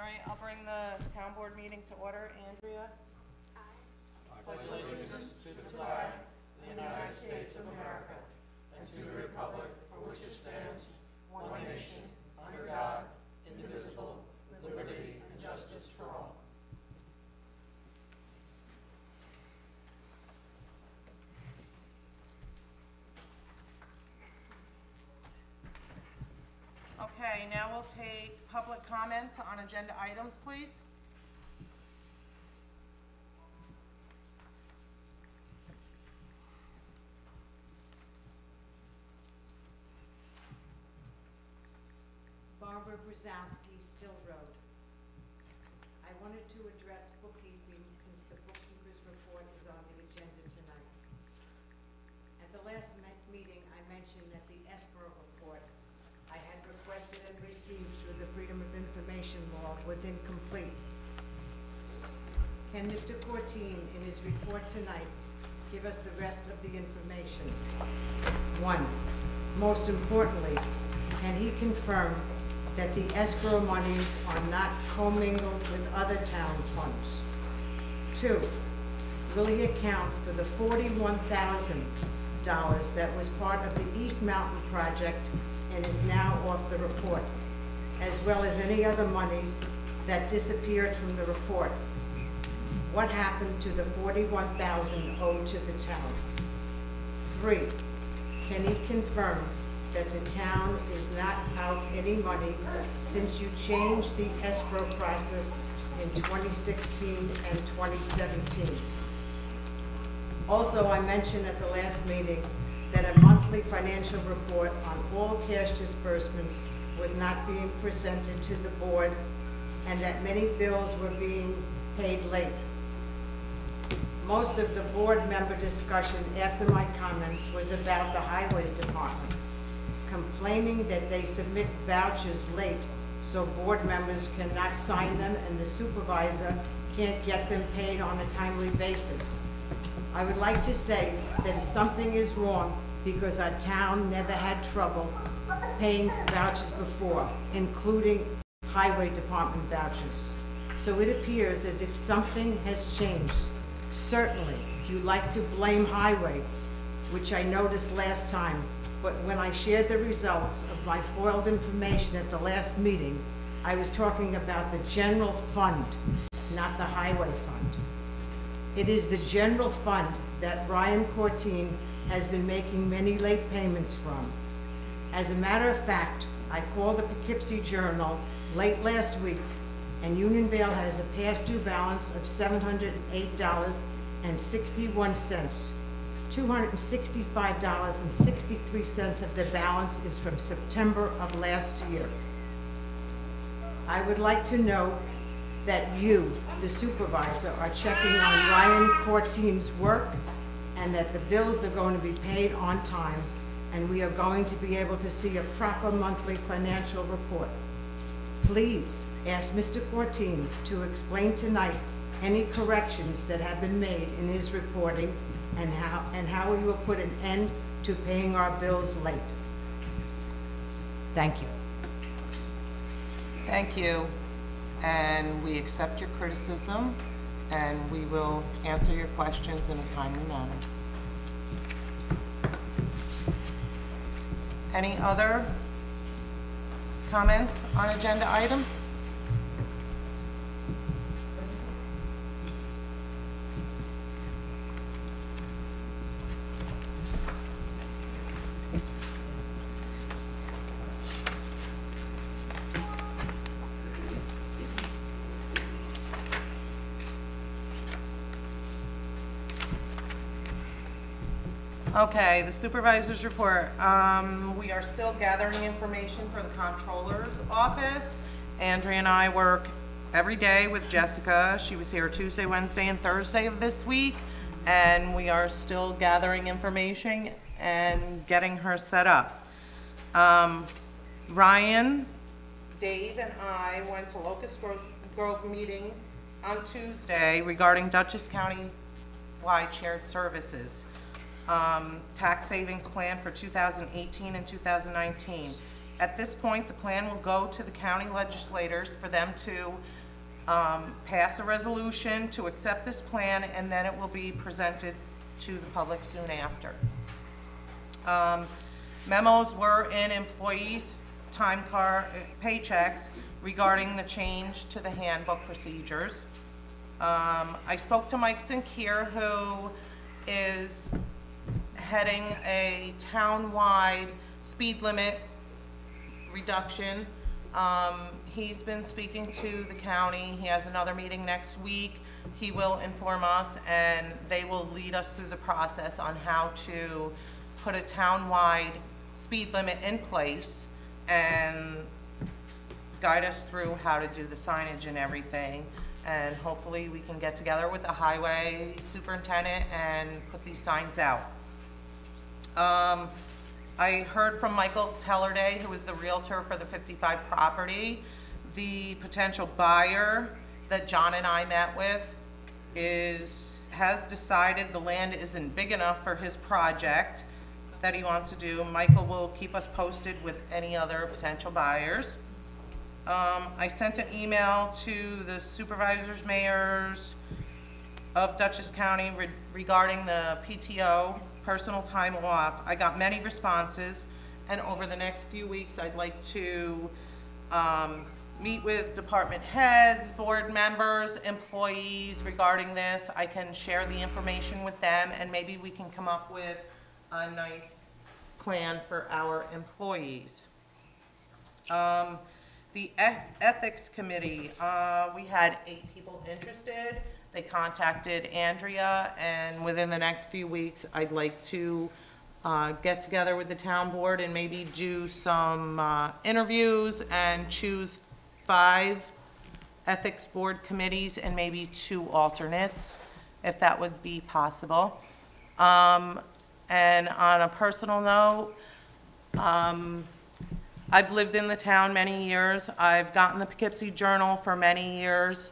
right, I'll bring the town board meeting to order. Andrea? I pledge allegiance to the flag of the United States of America and to the republic for which it stands, one nation, under God, indivisible, with liberty and justice for all. Okay, now we'll take public comments on agenda items, please. Barbara Brzezowski, Still Road. I wanted to address bookkeeping since the bookkeeper's report is on the agenda tonight. At the last meeting, I mentioned that the escrow report I had requested and received through the Freedom of Information Law was incomplete. Can Mr. Courtine, in his report tonight, give us the rest of the information? 1, most importantly, can he confirm that the escrow monies are not commingled with other town funds? 2, will he account for the $41,000 that was part of the East Mountain project and is now off the report, as well as any other monies that disappeared from the report? What happened to the $41,000 owed to the town? 3, can he confirm that the town is not out any money since you changed the escrow process in 2016 and 2017? Also, I mentioned at the last meeting that a monthly financial report on all cash disbursements was not being presented to the board and that many bills were being paid late. Most of the board member discussion after my comments was about the highway department, complaining that they submit vouchers late so board members cannot sign them and the supervisor can't get them paid on a timely basis. I would like to say that something is wrong because our town never had trouble paying vouchers before, including highway department vouchers. So it appears as if something has changed. Certainly, you like to blame highway, which I noticed last time, but when I shared the results of my foiled information at the last meeting, I was talking about the general fund, not the highway fund. It is the general fund that Ryan Courtine has been making many late payments from. As a matter of fact, I called the Poughkeepsie Journal late last week, and Unionville has a past due balance of $708.61. $265.63 of the balance is from September of last year. I would like to know that you, the supervisor, are checking on Ryan Courtine's work and that the bills are going to be paid on time and we are going to be able to see a proper monthly financial report. Please ask Mr. Courtine to explain tonight any corrections that have been made in his reporting and how we will put an end to paying our bills late. Thank you. Thank you. And we accept your criticism and we will answer your questions in a timely manner. Any other comments on agenda items? Okay, the supervisor's report. We are still gathering information for the comptroller's office. Andrea and I work every day with Jessica. She was here Tuesday, Wednesday, and Thursday of this week, and we are still gathering information and getting her set up. Ryan, Dave, and I went to Locust Grove meeting on Tuesday regarding Dutchess County-wide shared services. Tax savings plan for 2018 and 2019. At this point, the plan will go to the county legislators for them to pass a resolution to accept this plan, and then it will be presented to the public soon after. Memos were in employees' time card paychecks regarding the change to the handbook procedures. I spoke to Mike Sinkier, who is heading a town-wide speed limit reduction. He's been speaking to the county. He has another meeting next week. He will inform us, and they will lead us through the process on how to put a town-wide speed limit in place and guide us through how to do the signage and everything. And hopefully we can get together with the highway superintendent and put these signs out. I heard from Michael Tellerday, who is the realtor for the 55 property. The potential buyer that John and I met with has decided the land isn't big enough for his project that he wants to do. Michael will keep us posted with any other potential buyers. I sent an email to the supervisors, mayors of Dutchess County regarding the PTO, personal time off. I got many responses, and over the next few weeks, I'd like to meet with department heads, board members, employees regarding this. I can share the information with them, and maybe we can come up with a nice plan for our employees. The Ethics Committee, we had 8 people interested. They contacted Andrea, and within the next few weeks, I'd like to get together with the town board and maybe do some interviews and choose 5 ethics board committees and maybe 2 alternates, if that would be possible. And on a personal note, I've lived in the town many years. I've gotten the Poughkeepsie Journal for many years,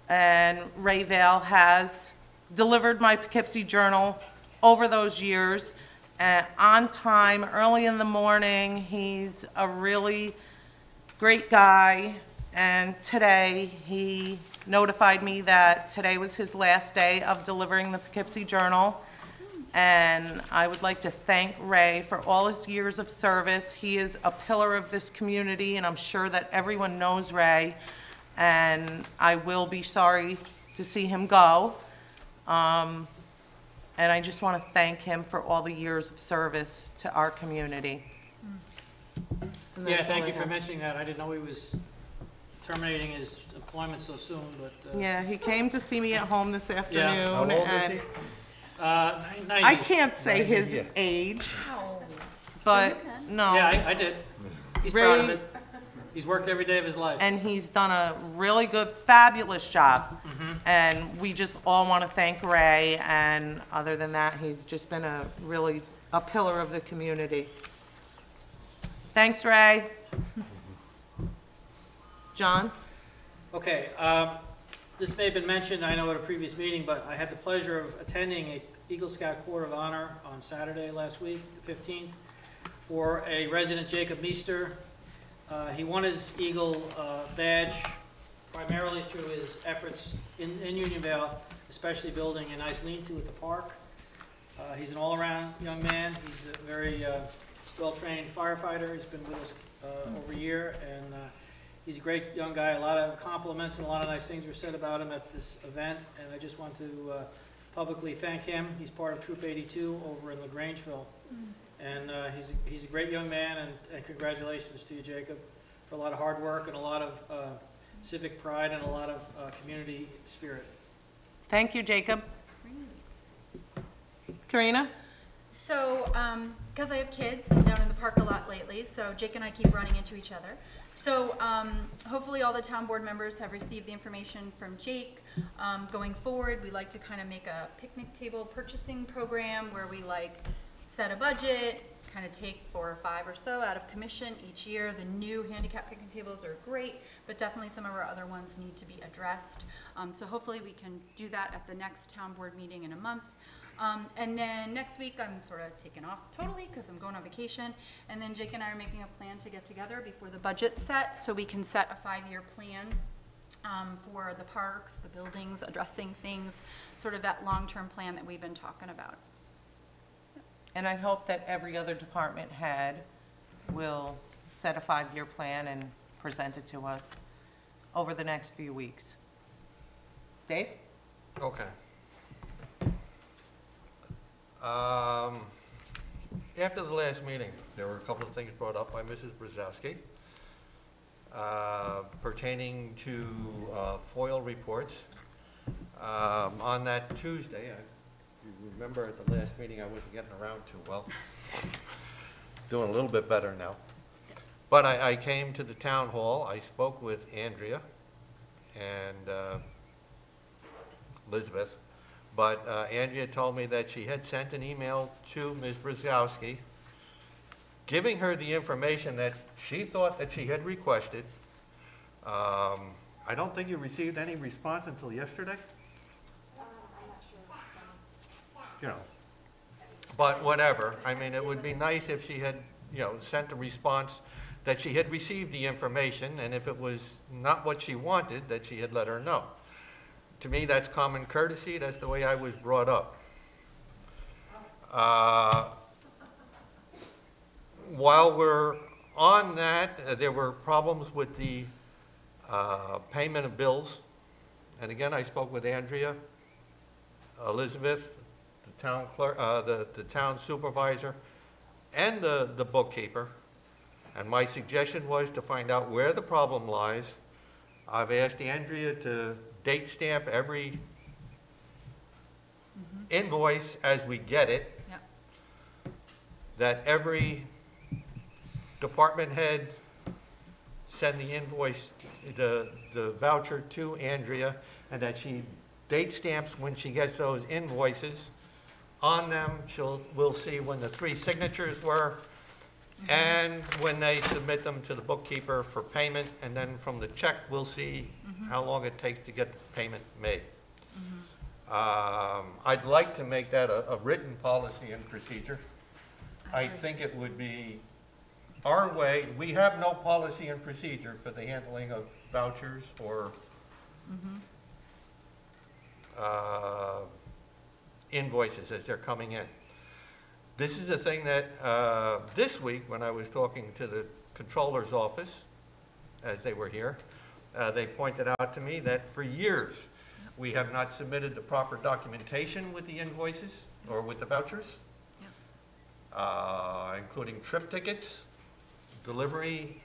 and Ray Vale has delivered my Poughkeepsie Journal over those years, on time, early in the morning. He's a really great guy, and today he notified me that today was his last day of delivering the Poughkeepsie Journal. And I would like to thank Ray for all his years of service. He is a pillar of this community, and I'm sure that everyone knows Ray, and I will be sorry to see him go. And I just want to thank him for all the years of service to our community. And Yeah, that's all thank I you for have. mentioning that. I didn't know he was terminating his employment so soon, but, Yeah, he came to see me at home this afternoon. How old is and he? 90. I can't say his Yeah. age, but no. Yeah, I did. He's proud of Ray- it. He's worked every day of his life. And he's done a really good, fabulous job. Mm-hmm. And we just all want to thank Ray, and other than that, he's just been a pillar of the community. Thanks, Ray. John? Okay, this may have been mentioned, I know, at a previous meeting, but I had the pleasure of attending a Eagle Scout Court of Honor on Saturday last week, the 15th, for a resident, Jacob Meester. He won his Eagle badge primarily through his efforts in Unionville, especially building a nice lean-to at the park. He's an all-around young man. He's a very well-trained firefighter. He's been with us over a year, and he's a great young guy. A lot of compliments and a lot of nice things were said about him at this event, and I just want to publicly thank him. He's part of Troop 82 over in LaGrangeville, and he's a great young man, and congratulations to you, Jacob, for a lot of hard work and a lot of civic pride and a lot of community spirit. Thank you, Jacob. Karina? So, because I have kids, I'm down in the park a lot lately, so Jake and I keep running into each other. So, hopefully all the town board members have received the information from Jake. Going forward, we like to kind of make a picnic table purchasing program where we set a budget, kind of take 4 or 5 or so out of commission each year. The new handicap picnic tables are great, but definitely some of our other ones need to be addressed. So hopefully we can do that at the next town board meeting in a month. And then next week, I'm sort of taking off totally because I'm going on vacation. And then Jake and I are making a plan to get together before the budget's set, so we can set a 5-year plan for the parks, the buildings, addressing things, sort of that long-term plan that we've been talking about. And I hope that every other department head will set a 5-year plan and present it to us over the next few weeks. Dave? Okay. After the last meeting, there were a couple of things brought up by Mrs. Brzezowski pertaining to FOIL reports. On that Tuesday, you remember at the last meeting I wasn't getting around too well. Doing a little bit better now. But I came to the town hall, I spoke with Andrea and Elizabeth, but Andrea told me that she had sent an email to Ms. Brzezowski giving her the information that she thought that she had requested. I don't think you received any response until yesterday? You know, but whatever. I mean, it would be nice if she had, sent a response that she had received the information, and if it was not what she wanted, that she had let her know. To me, that's common courtesy. That's the way I was brought up. While we're on that, there were problems with the payment of bills. And again, I spoke with Andrea, Elizabeth, the town clerk, the town supervisor, and the bookkeeper. And my suggestion was to find out where the problem lies. I've asked Andrea to date stamp every invoice as we get it. Yep. That every department head send the invoice, the voucher to Andrea, and that she date stamps when she gets those invoices. On them, we'll see when the 3 signatures were, and when they submit them to the bookkeeper for payment, and then from the check, we'll see how long it takes to get the payment made. I'd like to make that a written policy and procedure. I think it would be our way. We have no policy and procedure for the handling of vouchers or invoices as they're coming in. This is a thing that this week, when I was talking to the controller's office, as they were here, they pointed out to me that for years we have not submitted the proper documentation with the invoices or with the vouchers, including trip tickets, delivery,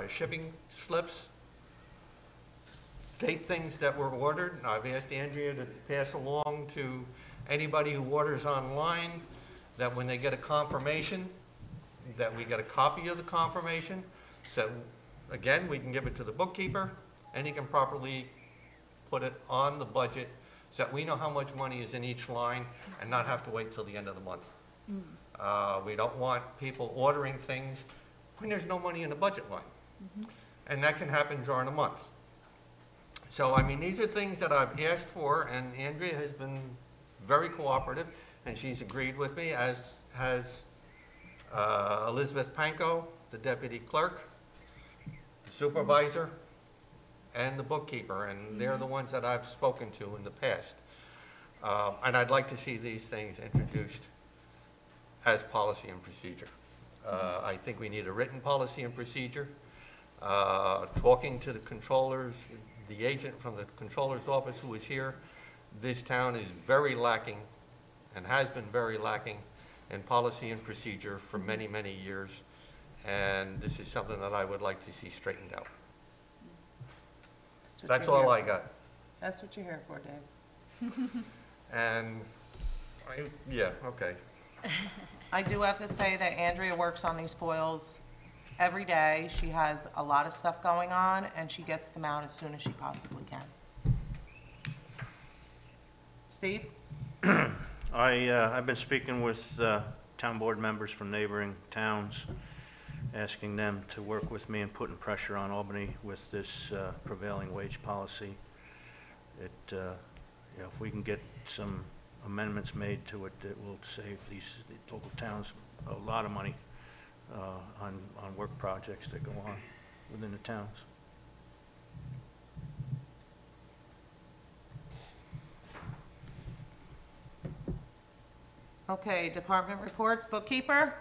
shipping slips, date things that were ordered. I've asked Andrea to pass along to anybody who orders online that when they get a confirmation, that we get a copy of the confirmation. So again, we can give it to the bookkeeper and he can properly put it on the budget so that we know how much money is in each line and not have to wait till the end of the month. We don't want people ordering things when there's no money in the budget line. And that can happen during a month. So, I mean, these are things that I've asked for, and Andrea has been very cooperative, and she's agreed with me, as has Elizabeth Panko, the deputy clerk, the supervisor, and the bookkeeper, and they're the ones that I've spoken to in the past. And I'd like to see these things introduced as policy and procedure. I think we need a written policy and procedure. Talking to the controllers, the agent from the controller's office who is here, this town is very lacking and has been very lacking in policy and procedure for many, many years. And this is something that I would like to see straightened out. That's all I got. That's what you're here for, Dave. And, yeah, okay. I do have to say that Andrea works on these foils every day. She has a lot of stuff going on, and she gets them out as soon as she possibly can. Steve? I've been speaking with town board members from neighboring towns, asking them to work with me and putting pressure on Albany with this prevailing wage policy. If we can get some amendments made to it that will save these local towns a lot of money on work projects that go on within the towns. Okay, department reports, bookkeeper?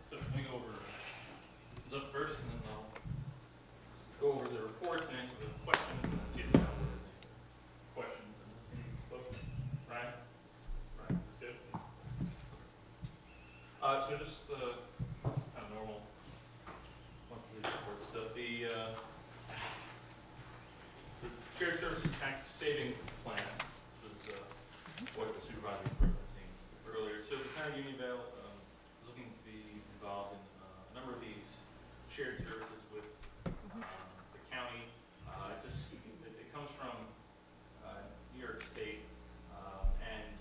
So let me go over what's up first, and then I'll go over the reports and answer the questions, and then see if there are any questions. And see folks. Ryan? Ryan, that's good. So just kind of normal monthly report stuff. The shared services tax saving plan was what the supervisor was referencing earlier. So the town of Unionville is looking to be involved in a number of these shared services with the county. It comes from New York State, and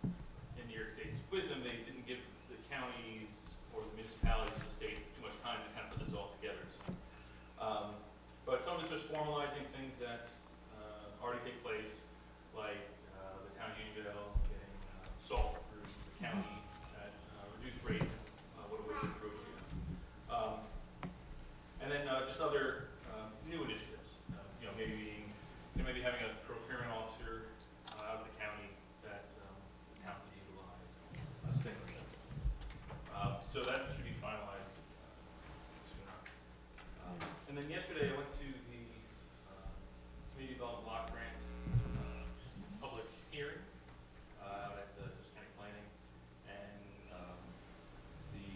in New York State's wisdom, they didn't give the counties or the municipalities of the state too much time to kind of put this all together. So, but some of it's just formalizing things that already take place, like the town of Unionville getting salt through the county at reduced rate, what a way to approach it. And then just other new initiatives, maybe having a procurement officer out of the county that the town can utilize, things like that. So that should be finalized soon. And then yesterday I went to the Community Development Block Grant public hearing out at the County Planning, and the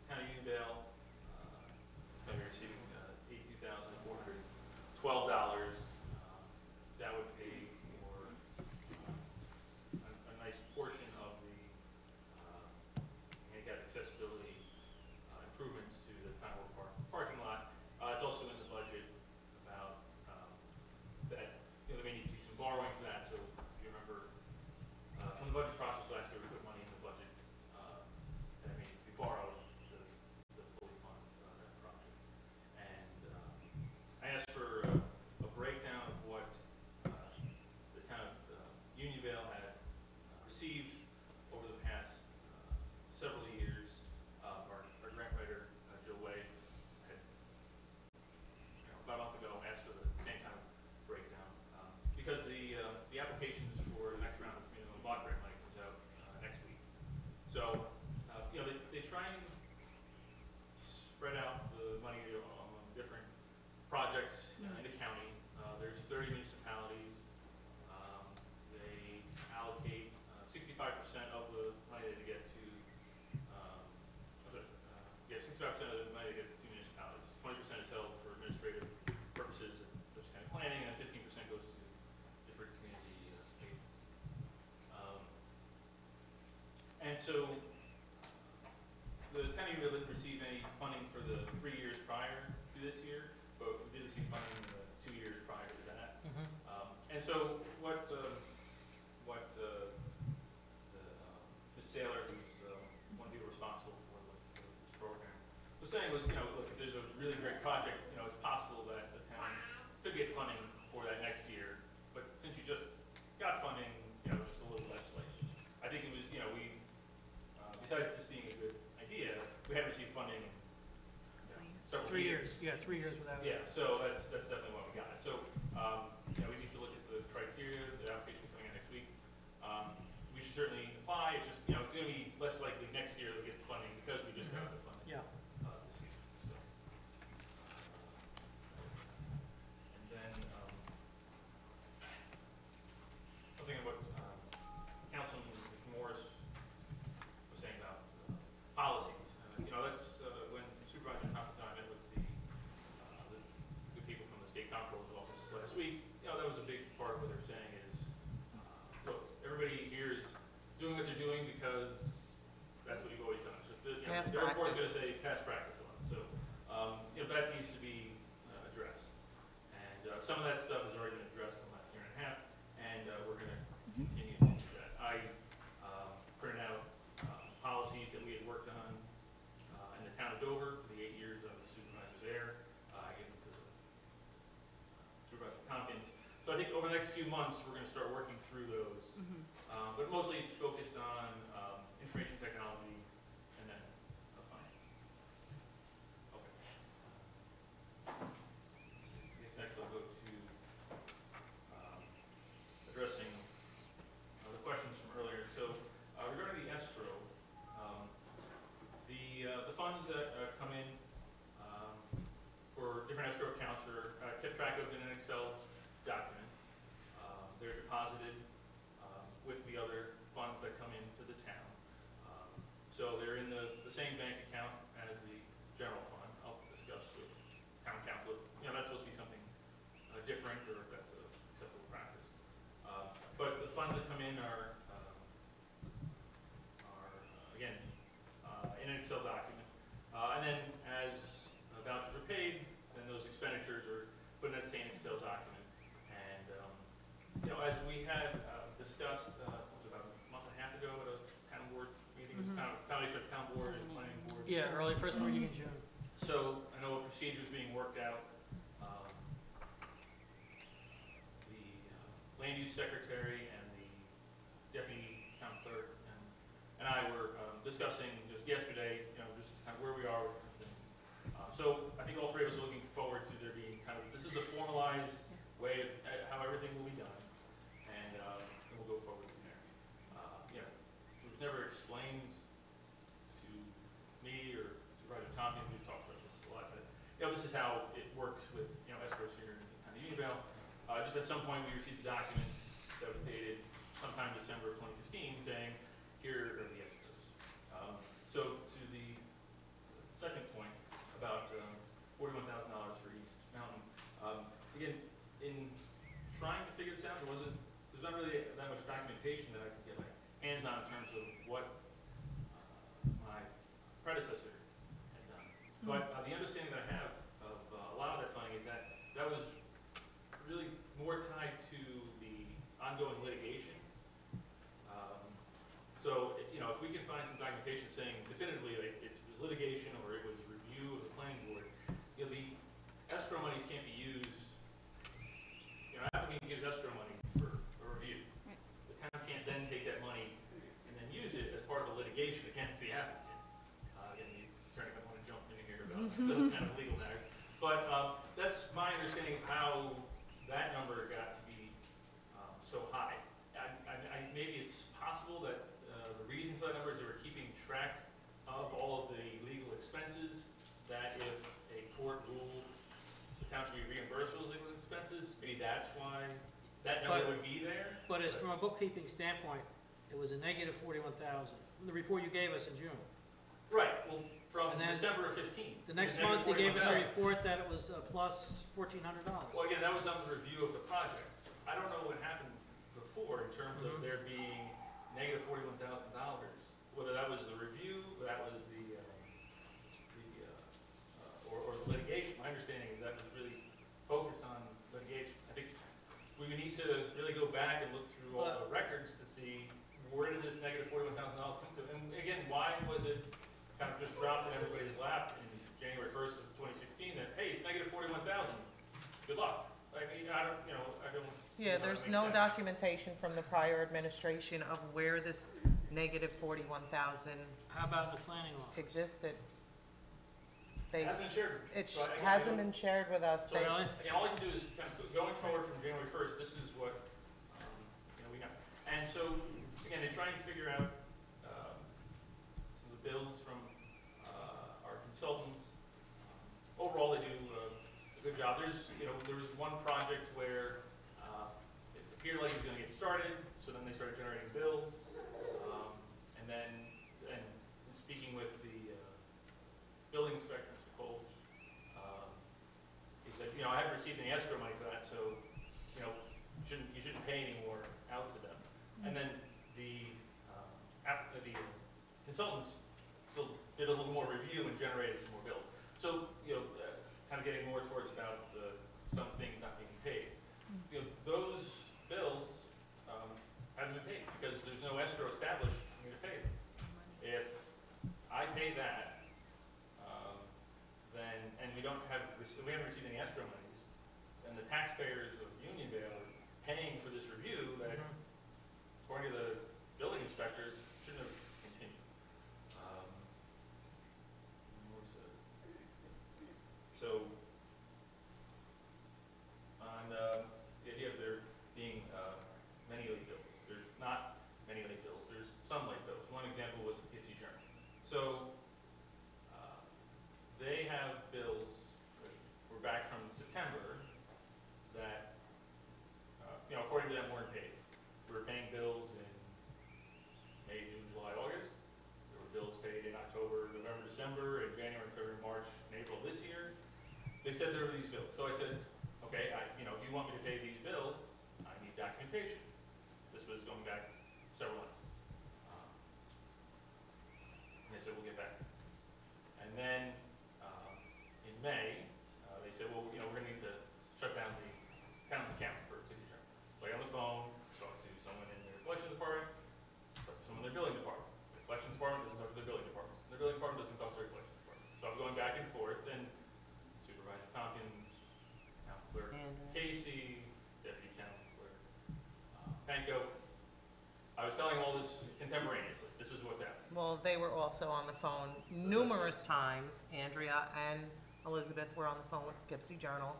town of Unionville is going to be receiving $82,412. That would pay for a nice portion of the handicap accessibility improvements to the Town Hall Park parking lot. It's also in the budget about that, there may need to be some borrowing for that. So if you remember from the budget process last year, we put money in the budget that may need to be borrowed to fully fund that project. And I asked for a breakdown of what the town of Unionville had received over the past several years. Our grant writer, Jill Way, had about a month ago asked for the same kind of breakdown because the applications for the next round of community block grant money comes out next week. So they try and spread out the money among different projects in the county. There's 30 municipalities. They allocate 65% of the money they get to 65% of the money they get to municipalities. 20% is held for administrative purposes and such kind of planning, and 15% goes to different community agencies. And so the town of Unionville didn't receive any funding for the 3 years prior to this year, but we did receive funding in the 2 years prior to that. And so what Ms. Saylor, who's one of the people responsible for this program, was saying was, look, if there's a really great project, it's possible that the town could get funding for that next year, but since you just got funding, it's just a little less likely. I think it was, we, besides this being a good idea, we haven't received funding in several 3 years, yeah, 3 years without. Yeah, so that's definitely what we got. So, we need to look at the criteria, the application coming in next week. We should certainly apply. It's just, it's going to be less likely next year to get the funding because we just got the funding. Yeah. This year. So, and then something about Councilman Morris was saying about policies. That's when Supervisor Constantine met with the past The report's gonna practice. say past practice on it, so, you know, that needs to be addressed. And some of that stuff has already been addressed in the last year and a half, and we're gonna continue to do that. I printed out policies that we had worked on in the town of Dover for the 8 years I was a supervisor there. I gave them to the Supervisor Tompkins. So I think over the next few months, we're gonna start working through those. But mostly it's focused on information technology and then finance. Okay. Let's see. I guess next I'll go to addressing the questions from earlier. So regarding the escrow, the funds that come in for different escrow accounts are kept track of in an Excel document. They're deposited with the other funds that come into the town. So they're in the same bank account as the general fund. I'll discuss with town council if, you know, that's supposed to be something different or if that's a acceptable practice. But the funds that come in are again, in an Excel document. And then as vouchers are paid, then those expenditures are put in that same Excel document. And, you know, as we had discussed, what was it, about a month and a half ago at a town board meeting, it was combination of town board and planning board. Yeah, early first meeting in June. So I know a procedure is being worked out. The land use secretary and the deputy town clerk and I were discussing just yesterday, you know, just kind of where we are with things. So I think all three of us are looking forward to there being kind of, this is the formalized way of how everything will be done, and we'll go forward from there. You know, it was never explained to me or Supervisor Tompkins, we've talked about this a lot, but, you know, this is how it works with, you know, escrows here in the Unionville. Just at some point, we received a document that was dated sometime December of 2015 saying, here are the escrows. So to the second point about $41,000 for East Mountain, again, in trying to figure this out, there's not really that much documentation that I could get my hands on in terms of what my predecessor had done. But the understanding that I have of a lot of that funding is that that was really more tied to the ongoing litigation. So, you know, if we can find some documentation saying definitively like it was litigation or it was review of the planning board, you know, the escrow monies can't be used, you know, applicant gives escrow money for a review. Right. The town can't then take that money and then use it as part of a litigation against the applicant. Again, the attorney might want to jump in here about those kind of legal matters. But that's my understanding of how that number got to be so high. Maybe it's possible that the reason for that number is they were keeping track of all of the legal expenses, that if a court ruled the town should be reimbursed for those legal expenses, maybe that's why that number But- would be there. But as from a bookkeeping standpoint, it was a negative 41,000, from the report you gave us in June. Right, well, from And then December of 15. The next it was month, you gave us a -41,000. report that it was plus $1,400. Well, again, that was on the review of the project. I don't know what happened before in terms of there being negative $41,000. Whether that was the review, that was or the litigation. My understanding is that was really focused on litigation. I think we would need to really go back and look through all the records to see where did this negative $41,000 come to? And again, why was it kind of just dropped in everybody's lap in January 1st of 2016 that, hey, it's negative 41,000, good luck. I mean, I don't see Yeah, how that there's makes no sense. documentation from the prior administration of where this negative 41,000 How about the planning office? existed. It They, hasn't been shared with me. it So I hasn't don't- been shared with us. So They- again, all I can do is kind of going forward from January 1st, this is what, you know, we know. And so, again, they're trying to figure out some of the bills from our consultants. Overall, they do a good job. There was one project where it appeared like it was going to get started, so then they started generating bills. And then, speaking with the building inspector, Mr. Cole, he said, you know, I haven't received any escrow money for that, so, you know, you shouldn't pay any more out to them. And then the consultants still did a little more review and generated some more bills. So, kind of getting more towards about some things not being paid. Those bills haven't been paid because there's no escrow established for me to pay them. If I pay that, then, and we haven't received any escrow monies, then the taxpayers of Unionville are paying for this review that, according to the building inspector, shouldn't have continued. What was it? So, on the idea of there being many late bills, there's not many late bills. There's some late bills. One example was the Poughkeepsie Journal. So, they have bills that were back from September that, according to them, weren't paid. We were paying bills in May, June, July, August. There were bills paid in October, November, December, and January, February, March, and April this year. They said there were these bills. So I said, okay, if you want me to pay these bills, I need documentation. This was going back several months. And they said, we'll get back. And then in May, they said, well, we're going to need to shut down the town's account for Poughkeepsie Journal. So I got on the phone, talked to someone in their collections department, talked to someone in their billing department. The collections department doesn't talk to their billing department. Their billing department doesn't talk to their collections department. So I'm going back and forth, and Supervisor Tompkins, Town Clerk Casey, Deputy Town Clerk Panko. I was telling all this contemporaneously. This is what's happening. Well, they were also on the phone numerous times. Andrea and Elizabeth were on the phone with Poughkeepsie Journal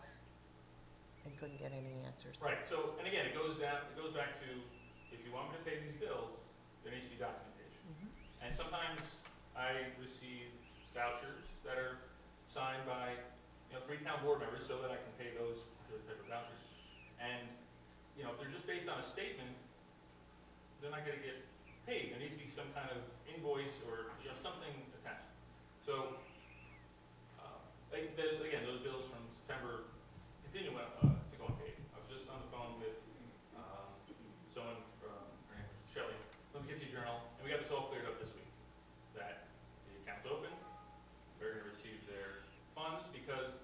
and couldn't get any answers. Right. So, and again, it goes back to, if you want me to pay these bills, there needs to be documentation. And sometimes I receive vouchers that are signed by, 3 town board members so that I can pay those type of vouchers. And, if they're just based on a statement, they're not going to get paid. There needs to be some kind of invoice or something attached. So, again, those bills from September continue to go unpaid. I was just on the phone with someone from Shelley from the Poughkeepsie Journal, and we got this all cleared up this week. That the account's open, they're going to receive their funds because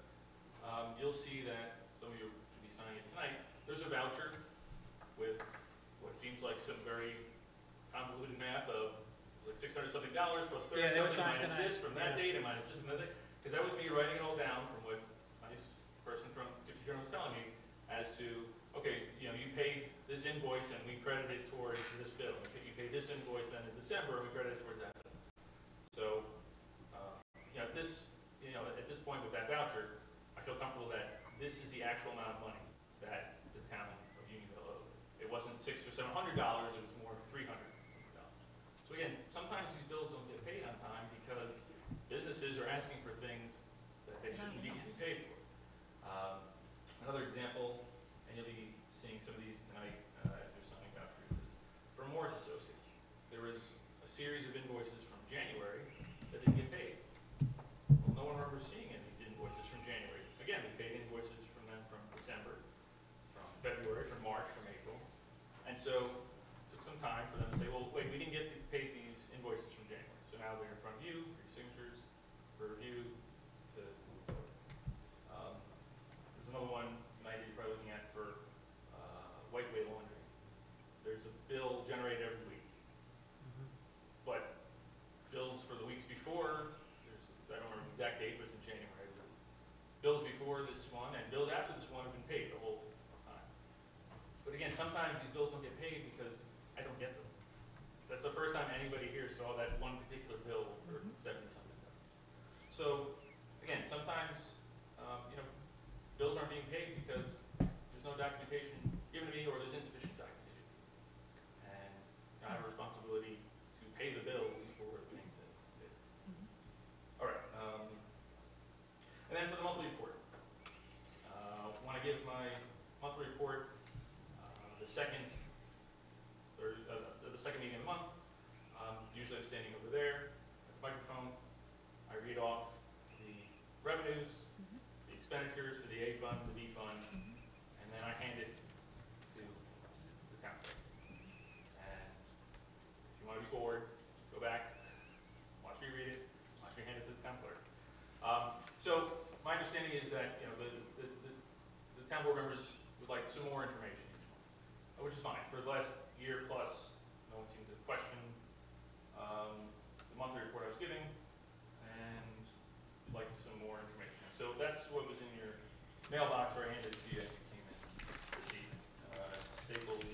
you'll see that some of you should be signing it tonight. There's a voucher with what seems like some very convoluted math of like $600-something plus $30 minus this from that date and minus this from that date. Because that was me writing it all down from what this nice person from Poughkeepsie Journal was telling me as to, okay, you paid this invoice and we credited towards this bill. You paid this invoice then in December and we credited towards that bill. So, at this point with that voucher, I feel comfortable that this is the actual amount of money that the town of Unionville owed. It wasn't $600 or $700, it was more $300. So again, sometimes these bills don't get paid on time because businesses are asking for things that they shouldn't be getting paid for. Another example, and you'll be seeing some of these tonight as you're signing vouchers, is for Morris Associates. There was a series of invoices from January that didn't get paid. Well, no one remembers seeing any invoices from January. Again, we paid invoices from them from December, from February, from March, from April. And so it took some time for them to say, well, wait, we didn't get paid these invoices from January. So now they're in front of you for your signatures, for review, to move forward. There's another one tonight that you're probably looking at for Whiteway Laundry. There's a bill generated every week. But bills for the weeks before, I don't remember the exact date, but it's in January. Bills before this one and bills after this one have been paid the whole time. But again, sometimes these bills don't get paid because I don't get them. That's the first time anybody here saw that one particular bill for 70-something. So again, sometimes bills aren't being paid because there's no documentation given to me or there's insufficient documentation. And I have a responsibility to pay the bills for things that did. All right. And then for the monthly report, when I give my monthly report, the second meeting of the month, usually I'm standing over there at the microphone. I read off the revenues, the expenditures for the A fund, the B fund, and then I hand it to the town clerk. And if you want to be bored, go back, watch me read it, understanding is that, you know, the town board members would like some more information each month, which is fine. For the last year plus, no one seemed to question the monthly report I was giving, and we'd like some more information. So that's what was in your mailbox, or I handed it to you as you came in this evening. Stapled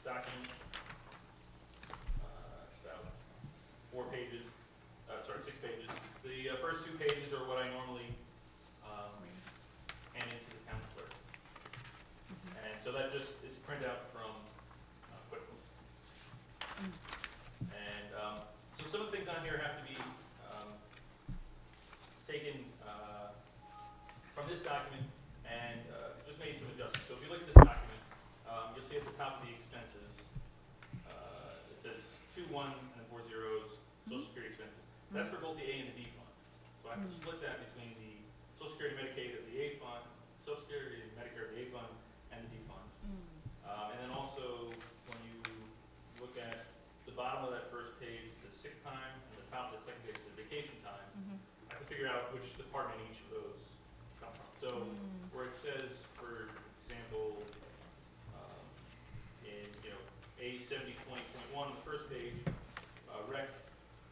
document. It's about 4 pages, 6 pages. The first 2 pages are what I normally hand into the town clerk. And so that just is printout from QuickBooks. And so some of the things on here have to be taken from this document and just made some adjustments. So if you look at this document, you'll see at the top of the expenses, it says 2-1 and then 4 zeros, Social Security expenses. That's for both the A and the D fund. So I have to split that between the Social Security Medicaid of the A fund, Social Security and Medicare of the A fund, and the D fund. And then also, when you look at the bottom of that first page, it says sick time, and the top of the second page says vacation time. I have to figure out which department each of those come from. So where it says, for example, in A 7020.1, the first page, rec,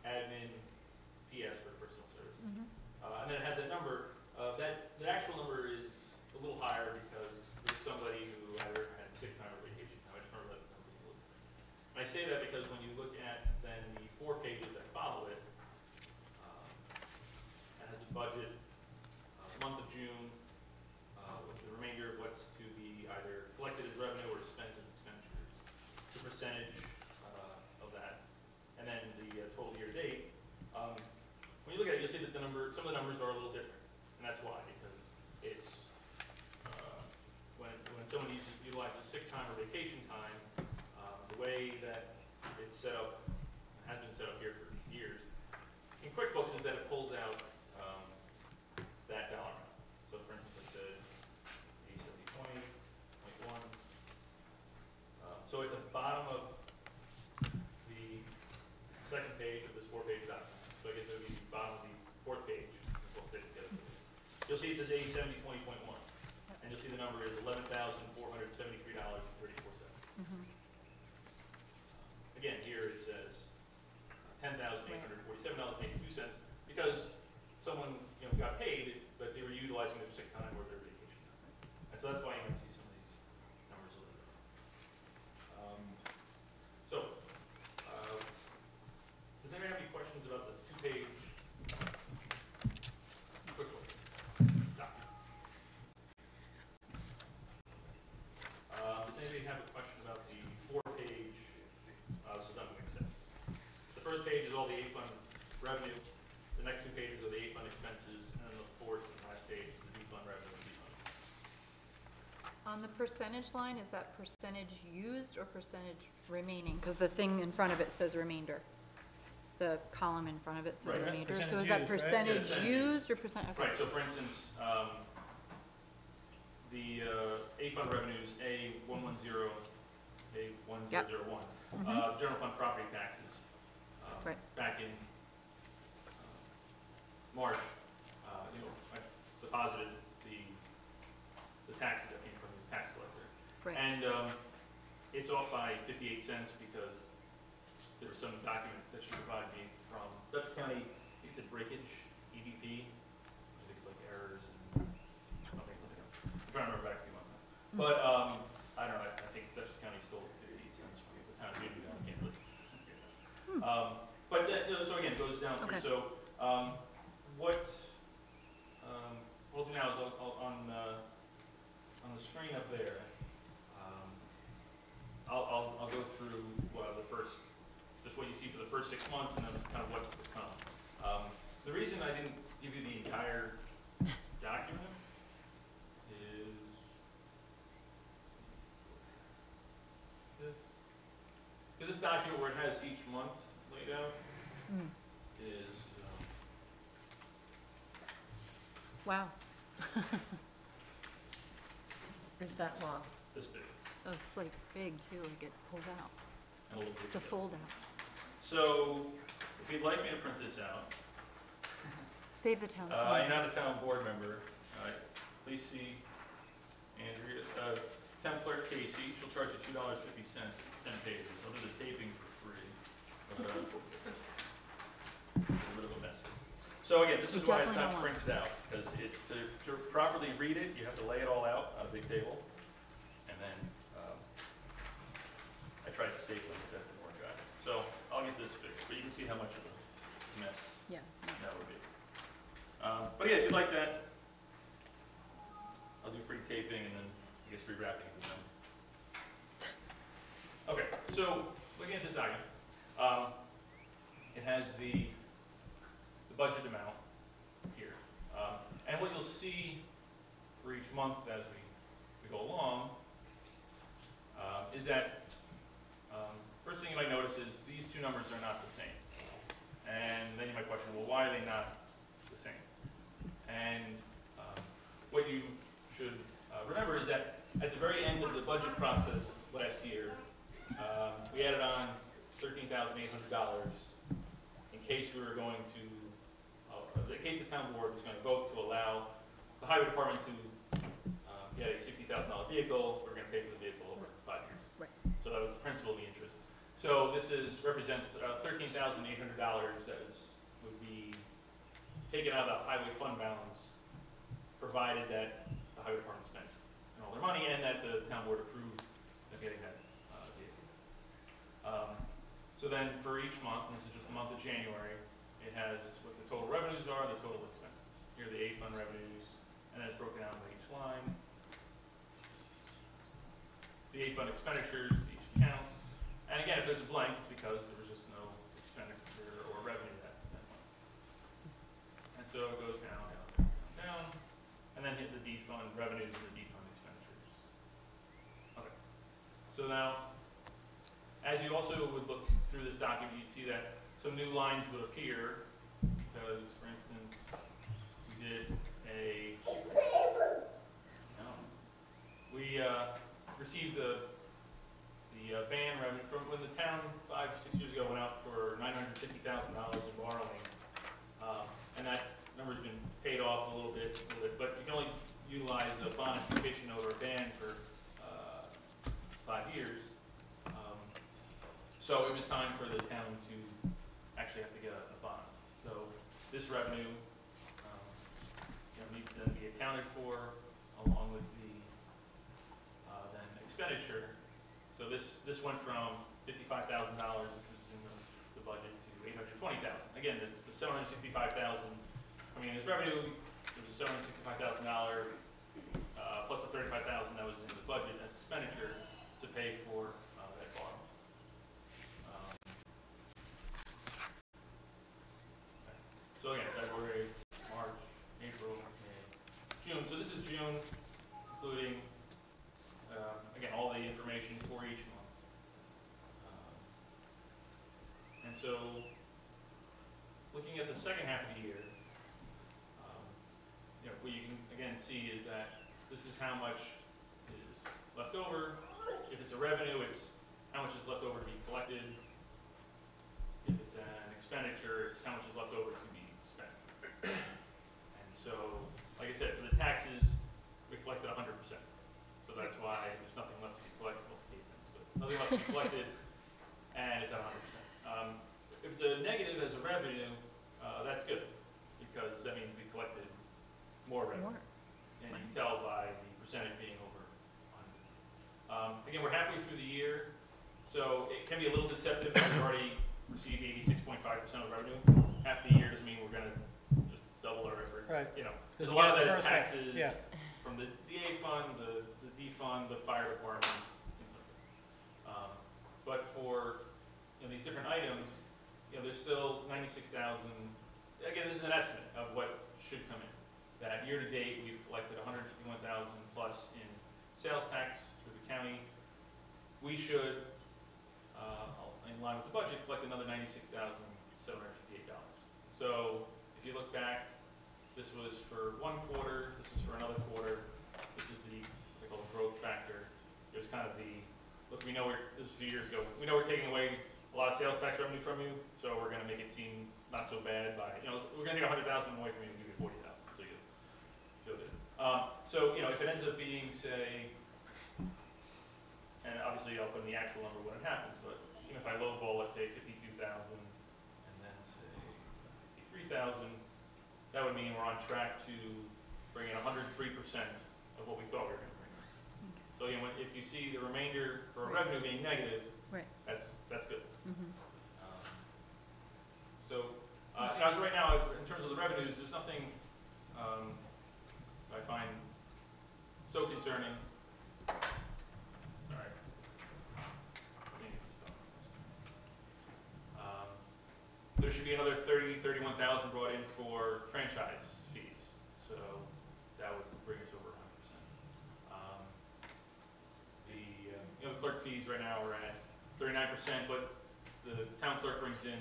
admin, PS for personal services. And then it has that number. That actual number is a little higher because there's somebody who either had sick time or vacation time. I just remember that number is a little different. And I say that because when you look at then the 4 pages that follow it, it has a budget, month of June, with the remainder of what's to be either collected as revenue or spent as expenditures, the percentage of that, and then the total year to date. When you look at it, you'll see that some of the numbers are a little different, and that's why, because it's when someone utilizes sick time or vacation time, the way that it's set up, has been set up here for years, in QuickBooks is that it pulls out that dollar amount. So for instance, it said A7020.1. So at the bottom of the second page of this 4-page document, so I guess it would be the bottom of the 4th page, we'll stay together. You'll see it says A7020.1, and you'll see the number is $11,473.34. Again, here it says $10,847.82 because someone got paid, but they were utilizing their sick time or their vacation time. And so that's why you might see some of these numbers a little different. Does anybody have any questions about the 2-page QuickBooks document? Does anybody have a question about the 4-page? This is not going to make sense. The first page is all the A fund revenue. The next 2 pages are the A fund expenses, and then the 4th and last page is the D fund revenue and D fund. On the percentage line, is that percentage used or percentage remaining? Because the thing in front of it says remainder. The column in front of it says Right. remainder. So Percentage is that used, right? percentage Yeah, percentage used or percent? Okay. Right, so for instance, the A fund revenues, A110, A1001, general fund property taxes. Right. Back in March, I deposited the taxes that came from the tax collector. Right. And it's off by 58 cents because there was some document that she provided me from Dutchess County, I think it's a breakage, EVP. I think it's like errors and something else. I'm trying to remember back a few months now. But I don't know, I think Dutchess County stole 58 cents from the town of Unity. I can't really figure that out. But that, so again, it goes down through. Okay. So what we'll do now is on the screen up there, I'll go through the first, just what you see for the first 6 months and then kind of what's to come. The reason I didn't give you the entire document is this. Because this document where it has each month laid out is Wow. Is that long? this big Oh, it's like big too, like it pulls out. and a little bit. It's a fold out. So if you'd like me to print this out, Save the town. You're not a town board member. Please see Andrea, town clerk Casey. She'll charge you $2.50, 10 pages. I'll do the taping for free. But, it's a bit of a mess. So again, this is why it's not printed out, because to properly read it, you have to lay it all out on a big table. And then I tried stapling it, that didn't work out. So I'll get this fixed, but you can see how much of a mess that would be. But yeah, if you'd like that, I'll do free taping and then I guess free wrapping of them. Okay, so looking at this document, it has the budget amount here. And what you'll see for each month as we go along is that first thing you might notice is these two numbers are not the same. And then you might question, well, why are they not the same? And what you should remember is that at the very end of the budget process last year, we added on $13,800 in case we were going to, in case the town board was going to vote to allow the highway department to get a $60,000 vehicle. We're going to pay for the vehicle over 5 years. Right. So that was the principal of the interest. So this represents $13,800 that would be taken out of the highway fund balance, provided that the highway department spent all their money and that the town board approved of getting that vehicle. So then for each month, and this is just the month of January, it has what the total revenues are, the total expenses. Here are the A fund revenues, and then it's broken down by each line. The A fund expenditures, each account. And again, if there's a blank, it's because there was just no expenditure or revenue that month. And so it goes down, down, down, down, and then hit the D fund revenues and the D fund expenditures. Okay. So now, as you also would look through this document, you'd see that some new lines would appear because, for instance, we did we received the ban revenue from when the town 5 or 6 years ago went out for $950,000 in borrowing, and that number's been paid off a little bit, but you can only utilize a bond anticipation note or a ban for 5 years. So it was time for the town to actually have to get a bond. So this revenue needs to then be accounted for along with the then expenditure. So this went from $55,000, this is in the budget, to $820,000. Again, it's the $765,000. I mean, this revenue, it was $765,000 plus the $35,000 that was in the budget as expenditure to pay for that borrow. So again, February, March, April, May, June. So this is June, including, again, all the information for each month. And so, looking at the second half of the year, what you can, again, see is that this is how much is left over. If it's a revenue, it's how much is left over to be collected. If it's an expenditure, it's how much is left over to be spent. And so, like I said, for the taxes, we collected 100%. So that's why there's nothing left to be collected. Well, 8 cents, but nothing left to be collected, and it's at 100%. If it's a negative as a revenue, that's good, because that means we collected more revenue. And you can tell by the percentage being over 100. Again, we're halfway through the year, so it can be a little deceptive if we've already received 86.5% of revenue. Half the year doesn't mean we're going to just double our efforts. Right. There's a lot of that is taxes from the DA fund, the D fund, the fire department, things like that. But for these different items, there's still 96,000. Again, this is an estimate of what should come in. That year to date, we've collected 151,000 plus in sales tax through the county. We should, in line with the budget, collect another $96,758. So if you look back, this was for one quarter, this is for another quarter. This is what they call the growth factor. It was kind of look, we know this was a few years ago, we know we're taking away a lot of sales tax revenue from you, so we're going to make it seem not so bad by, we're gonna get 100,000 away from you, give you 40,000, so you feel good. So, if it ends up being, say, and obviously I'll put in the actual number when it happens, but even if I lowball, let's say 52,000, and then say 53,000, that would mean we're on track to bring in 103% of what we thought we were gonna bring in. So, if you see the remainder for revenue being negative, Right. that's good. So, as of right now, in terms of the revenues, there's nothing I find so concerning. Sorry. There should be another 31,000 brought in for franchise fees, so that would bring us over 100%. The clerk fees right now are at 39%, but the town clerk brings in,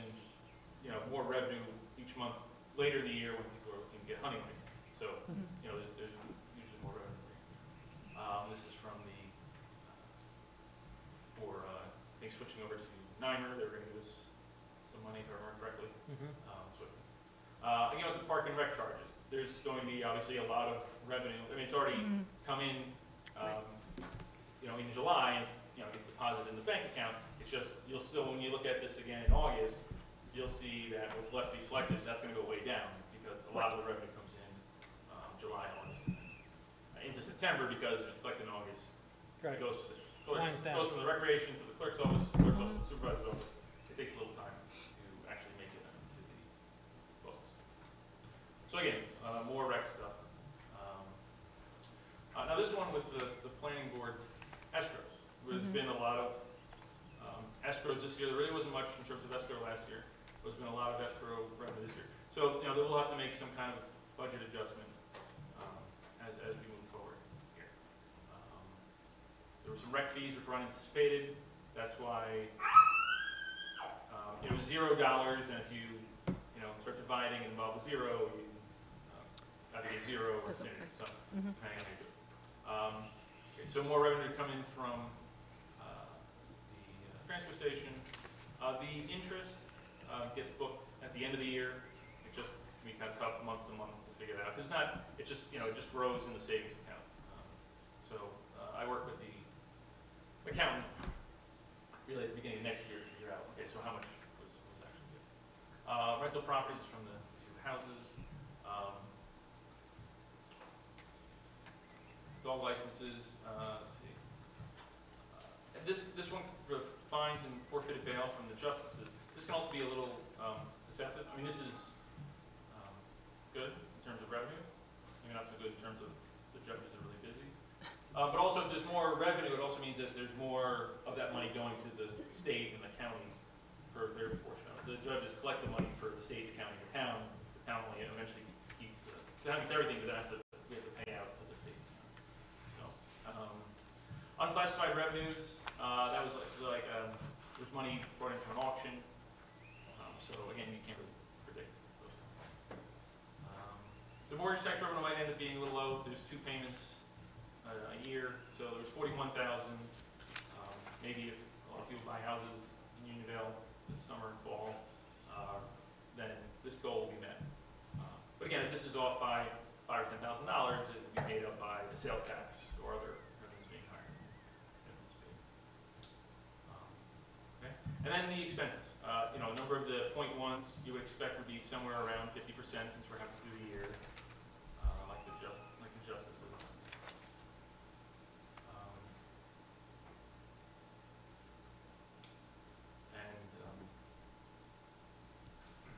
more revenue each month later in the year when people can get hunting licenses. So, there's usually more revenue. This is from I think switching over to NYMER, they're going to give us some money, if I remember correctly. With the park and rec charges, there's going to be obviously a lot of revenue. I mean, it's already come in, in July, and it's deposited in the bank account. It's just, you'll still, when you look at this again in August, you'll see that what's left to be collected, that's going to go way down, because a lot of the revenue comes in July, August, into September, because it's collected in August. Right. It goes to the clerks, Lines down. goes from the recreation to the clerk's office, to the supervisor's office. It takes a little time to actually make it into the books. So again, more rec stuff. Now this one with the planning board escrows. There's been a lot of escrows this year. There really wasn't much in terms of escrow last year. There's been a lot of escrow revenue this year. So, they will have to make some kind of budget adjustment as we move forward here. There were some rec fees which were unanticipated. That's why it was $0, and if you start dividing and involve a zero, you either get zero or it's negative. So, depending on how you do it. Okay, so more revenue to come in from the transfer station. The interest gets booked at the end of the year. It just can be kind of tough month to month to figure that out. It's not. It just it just grows in the savings account. I work with the accountant really at the beginning of next year to figure out. Okay, so how much was actually good. Rental properties from the two houses. Dog licenses. Let's see. This one for fines and forfeited bail from the justices. This can also be a little deceptive. I mean, this is good in terms of revenue. Maybe not so good in terms of the judges are really busy. But also, if there's more revenue, it also means that there's more of that money going to the state and the county for their portion of it. The judges collect the money for the state, the county, the town. The town only eventually keeps everything, but we have to pay out to the state. So, unclassified revenues. That was like there's money brought in from an auction. So again, you can't really predict those things. The mortgage tax revenue might end up being a little low. There's 2 payments a year, so there was 41,000. Maybe if a lot of people buy houses in Unionville this summer and fall, then this goal will be met. But again, if this is off by $5,000 or $10,000, it will be made up by the sales tax or other revenues being higher. Okay. And then the expenses. A number of the point ones you would expect would be somewhere around 50% since we're halfway through the year, like the justices.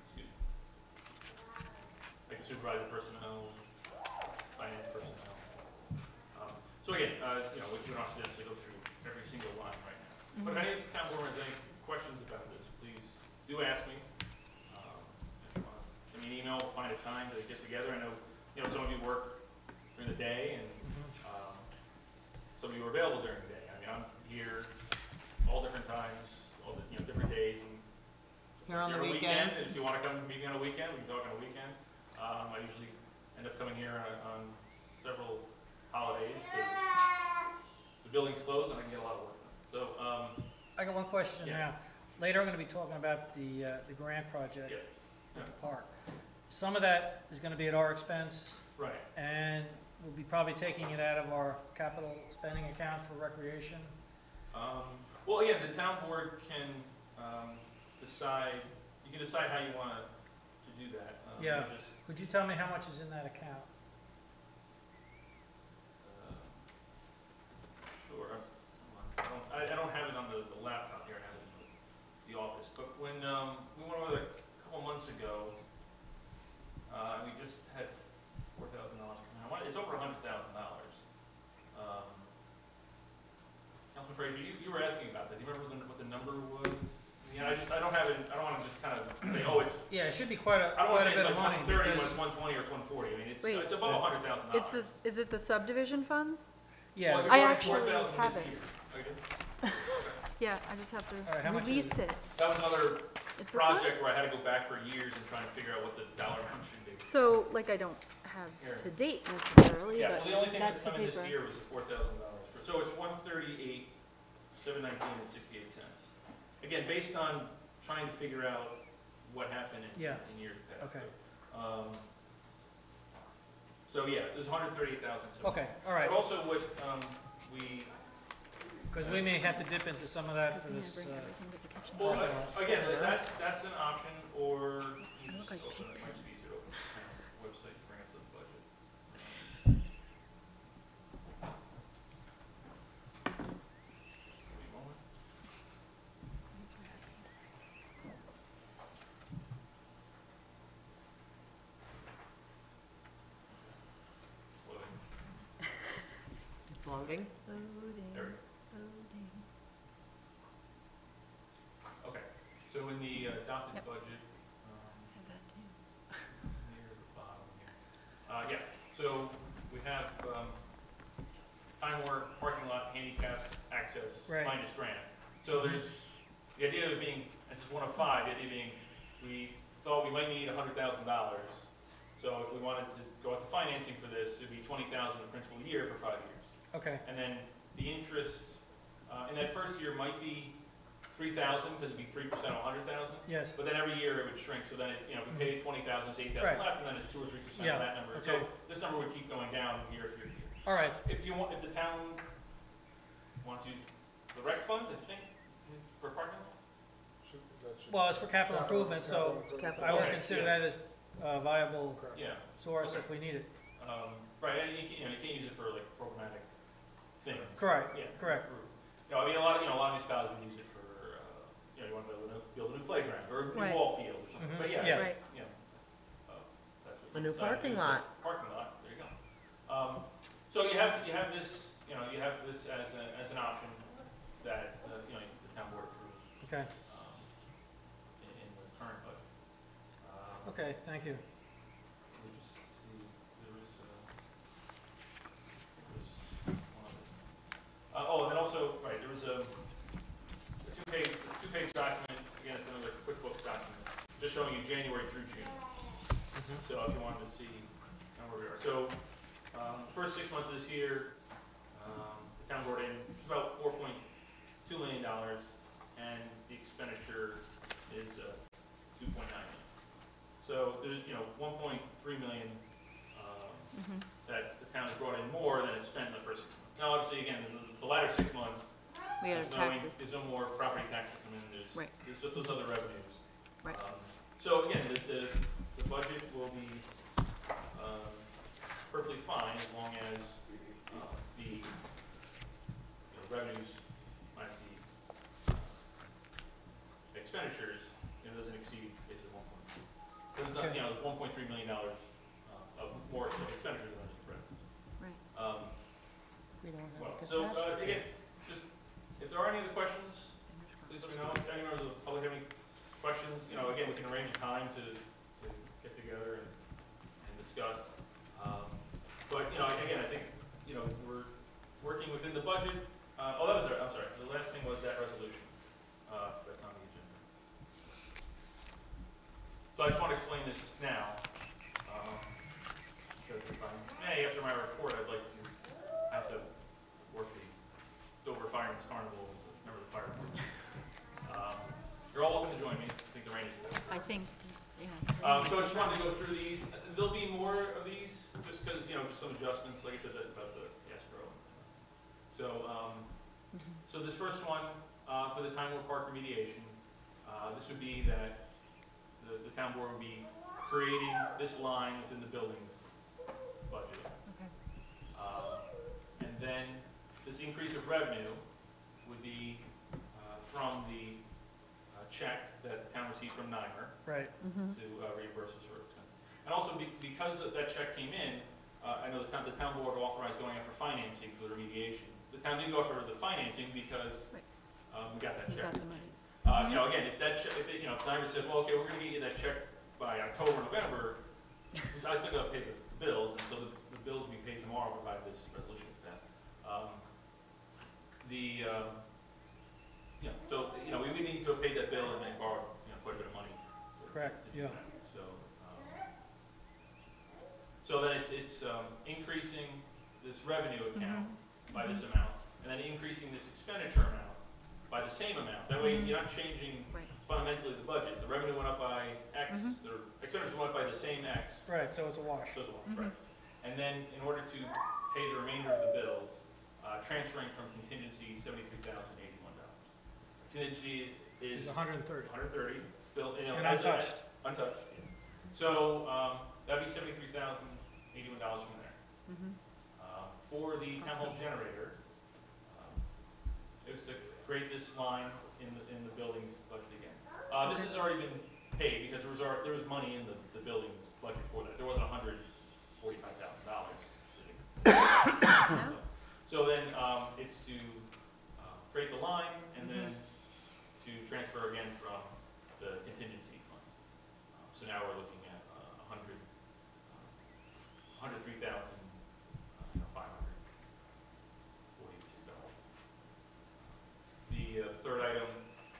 Excuse me. Like the supervisor personnel, finance personnel. So again, we don't have to go through every single line right now. But if any town board has any questions about this, please do ask me. If you want to send me an email, find a time to get together. I know, some of you work during the day, and some of you are available during the day. I mean, I'm here all different times, all the different days. And Here on the weekend, weekends. if you want to come meet me on a weekend, we can talk on a weekend. I usually end up coming here on several holidays because the building's closed and I can get a lot of work done. So, I got one question Yeah. now. Later, I'm going to be talking about the grant project. Yeah. at the park. Some of that is gonna be at our expense, Right. and we'll be probably taking it out of our capital spending account for recreation. Well, again, the town board can, decide, you can decide how you want to do that. Yeah. Just, Could you tell me how much is in that account? sure. Hold on. I don't have it on the laptop here, I have it in the office, but when, we went over it a couple months ago, we just had $4,000 come in. It's over $100,000. Councilman Frazier, you were asking about that. Do you remember what the number was? Yeah, I don't have it, I don't wanna just kind of say, oh, it's, Yeah, it should be quite a, I don't wanna quite a say bit it's of like money, 130, because, but it's 120 or 140. I mean, Wait. it's above $100,000. It's the, is it the subdivision funds? yeah, Well, I we brought in actually 4,000 have this it. year. Oh, you did? Yeah, I just have All right, how to much is release it? it. That was another It's this one? project where I had to go back for years and try and figure out what the dollar amount should be. So, like, I don't have Here. to date necessarily, Yeah, well, the only but thing that's that's the come in this paper. year was the $4,000. So it's 138,719 and 68 cents. Again, based on trying to figure out what happened Yeah. in years past. okay, So yeah, there's 138,000. okay, all right, But also what, we, because we may have to dip into some of that for Good thing I this, bring everything to the kitchen well, sink. again, that's an option, or you just Look like open, it paper. might just be easier to open the town website to bring up the budget. Give me a moment. Loading. It's loading. Loading, There we go. loading. Okay, so in the adopted Yep. budget, Have that too. near the bottom here. Yeah, so we have, Time Warner Parking Lot Handicap Access Right. minus grant. So there's, the idea of being, this is one of five, the idea being, we thought we might need $100,000. So if we wanted to go out to financing for this, it'd be $20,000 in principal a year for 5 years. okay, And then the interest, in that first year might be 3,000, because it'd be 3% of 100,000. yes, But then every year it would shrink, so then it, if we paid 20,000, it's 8,000 Right. left, and then it's 2 or 3% Yeah, of that number. okay. So this number would keep going down year after year. all right, If you want, if the town wants to use the rec funds, I think, for parking lot? well, it's for capital improvement, so I would Okay, consider yeah. that as a viable Yeah, source if we need it. right, and you can't use it for like programmatic thing. Correct, Yeah. correct, I mean, a lot of municipalities would use it for, you want to build a new playground, or a new Right. ball field or something, Mhm, but yeah. yeah, Right. you know, that's what. A we new decided to parking do. lot. Parking lot, there you go. So you have this, you have this as an option that, the town board approves, okay, in the current budget. okay, thank you. Let me just see, there was one other. Oh, and then also, right, there was a two-page document, again, it's another QuickBooks document, just showing you January through June. So if you wanted to see where we are. So, first 6 months of this year, the town brought in just about $4.2 million, and the expenditure is $2.9 million. So there's, 1.3 million that the town has brought in more than it's spent in the first 6 months. Now, obviously, again, the latter 6 months, We got our taxes. there's no more property taxes come in, Right. there's just those other revenues. Right. So again, the budget will be perfectly fine as long as the revenues minus the expenditures, doesn't exceed basically 1 point. Because it's not, Okay. there's $1.3 million of more expenditures than there is revenues. Right. We don't Well, have so, capacity. again, just, if there are any other questions, please let me know. If any members of the public have any questions, again, we can arrange a time to get together and discuss. But, again, I think, we're working within the budget. I'm sorry, the last thing was that resolution, that's on the agenda. So I just want to explain this now, because if I may, after my report, I'd like to have to work the Dover Fireman's Carnival as a member of the fire board. You're all welcome to join me. I think the rain is. I think, yeah, So I just wanted to go through these. There'll be more of these, just because, just some adjustments, like I said, about the escrow. So, so this first one, for the Time Warner Park remediation, this would be that the town board would be creating this line within the buildings budget. Okay. And then this increase of revenue would be from the check that the town received from NYMER Right. to reimburse us for expenses. And also because that check came in, I know the town board authorized going after financing for the remediation. The town did go after the financing because we got that We check. got the money. Again, if that check, if NYMER said, well, okay, we're gonna get you that check by October, November, I still gotta pay the bills, and so the bills will be paid tomorrow, provided this resolution is passed. So, we would need to have paid that bill and borrowed, quite a bit of money. Correct, to do yeah. that. So then it's increasing this revenue account by this amount, and then increasing this expenditure amount by the same amount. That way, you're not changing Right. fundamentally the budget. The revenue went up by X, the expenditures went up by the same X. Right, so it's a wash. So it's a wash, right. And then, in order to pay the remainder of the bills, transferring from contingency $73,081. Contingency It's is 130. 130, still, And untouched. Untouched. So, that'd be $73,081 from there. For the town hall generator, it was to create this line in the buildings budget again. This has already been paid because there was money in the buildings budget for that. There wasn't $145,000 sitting. So then, it's to create the line and then to transfer again from the contingency fund. So now we're looking at $103,546. The third item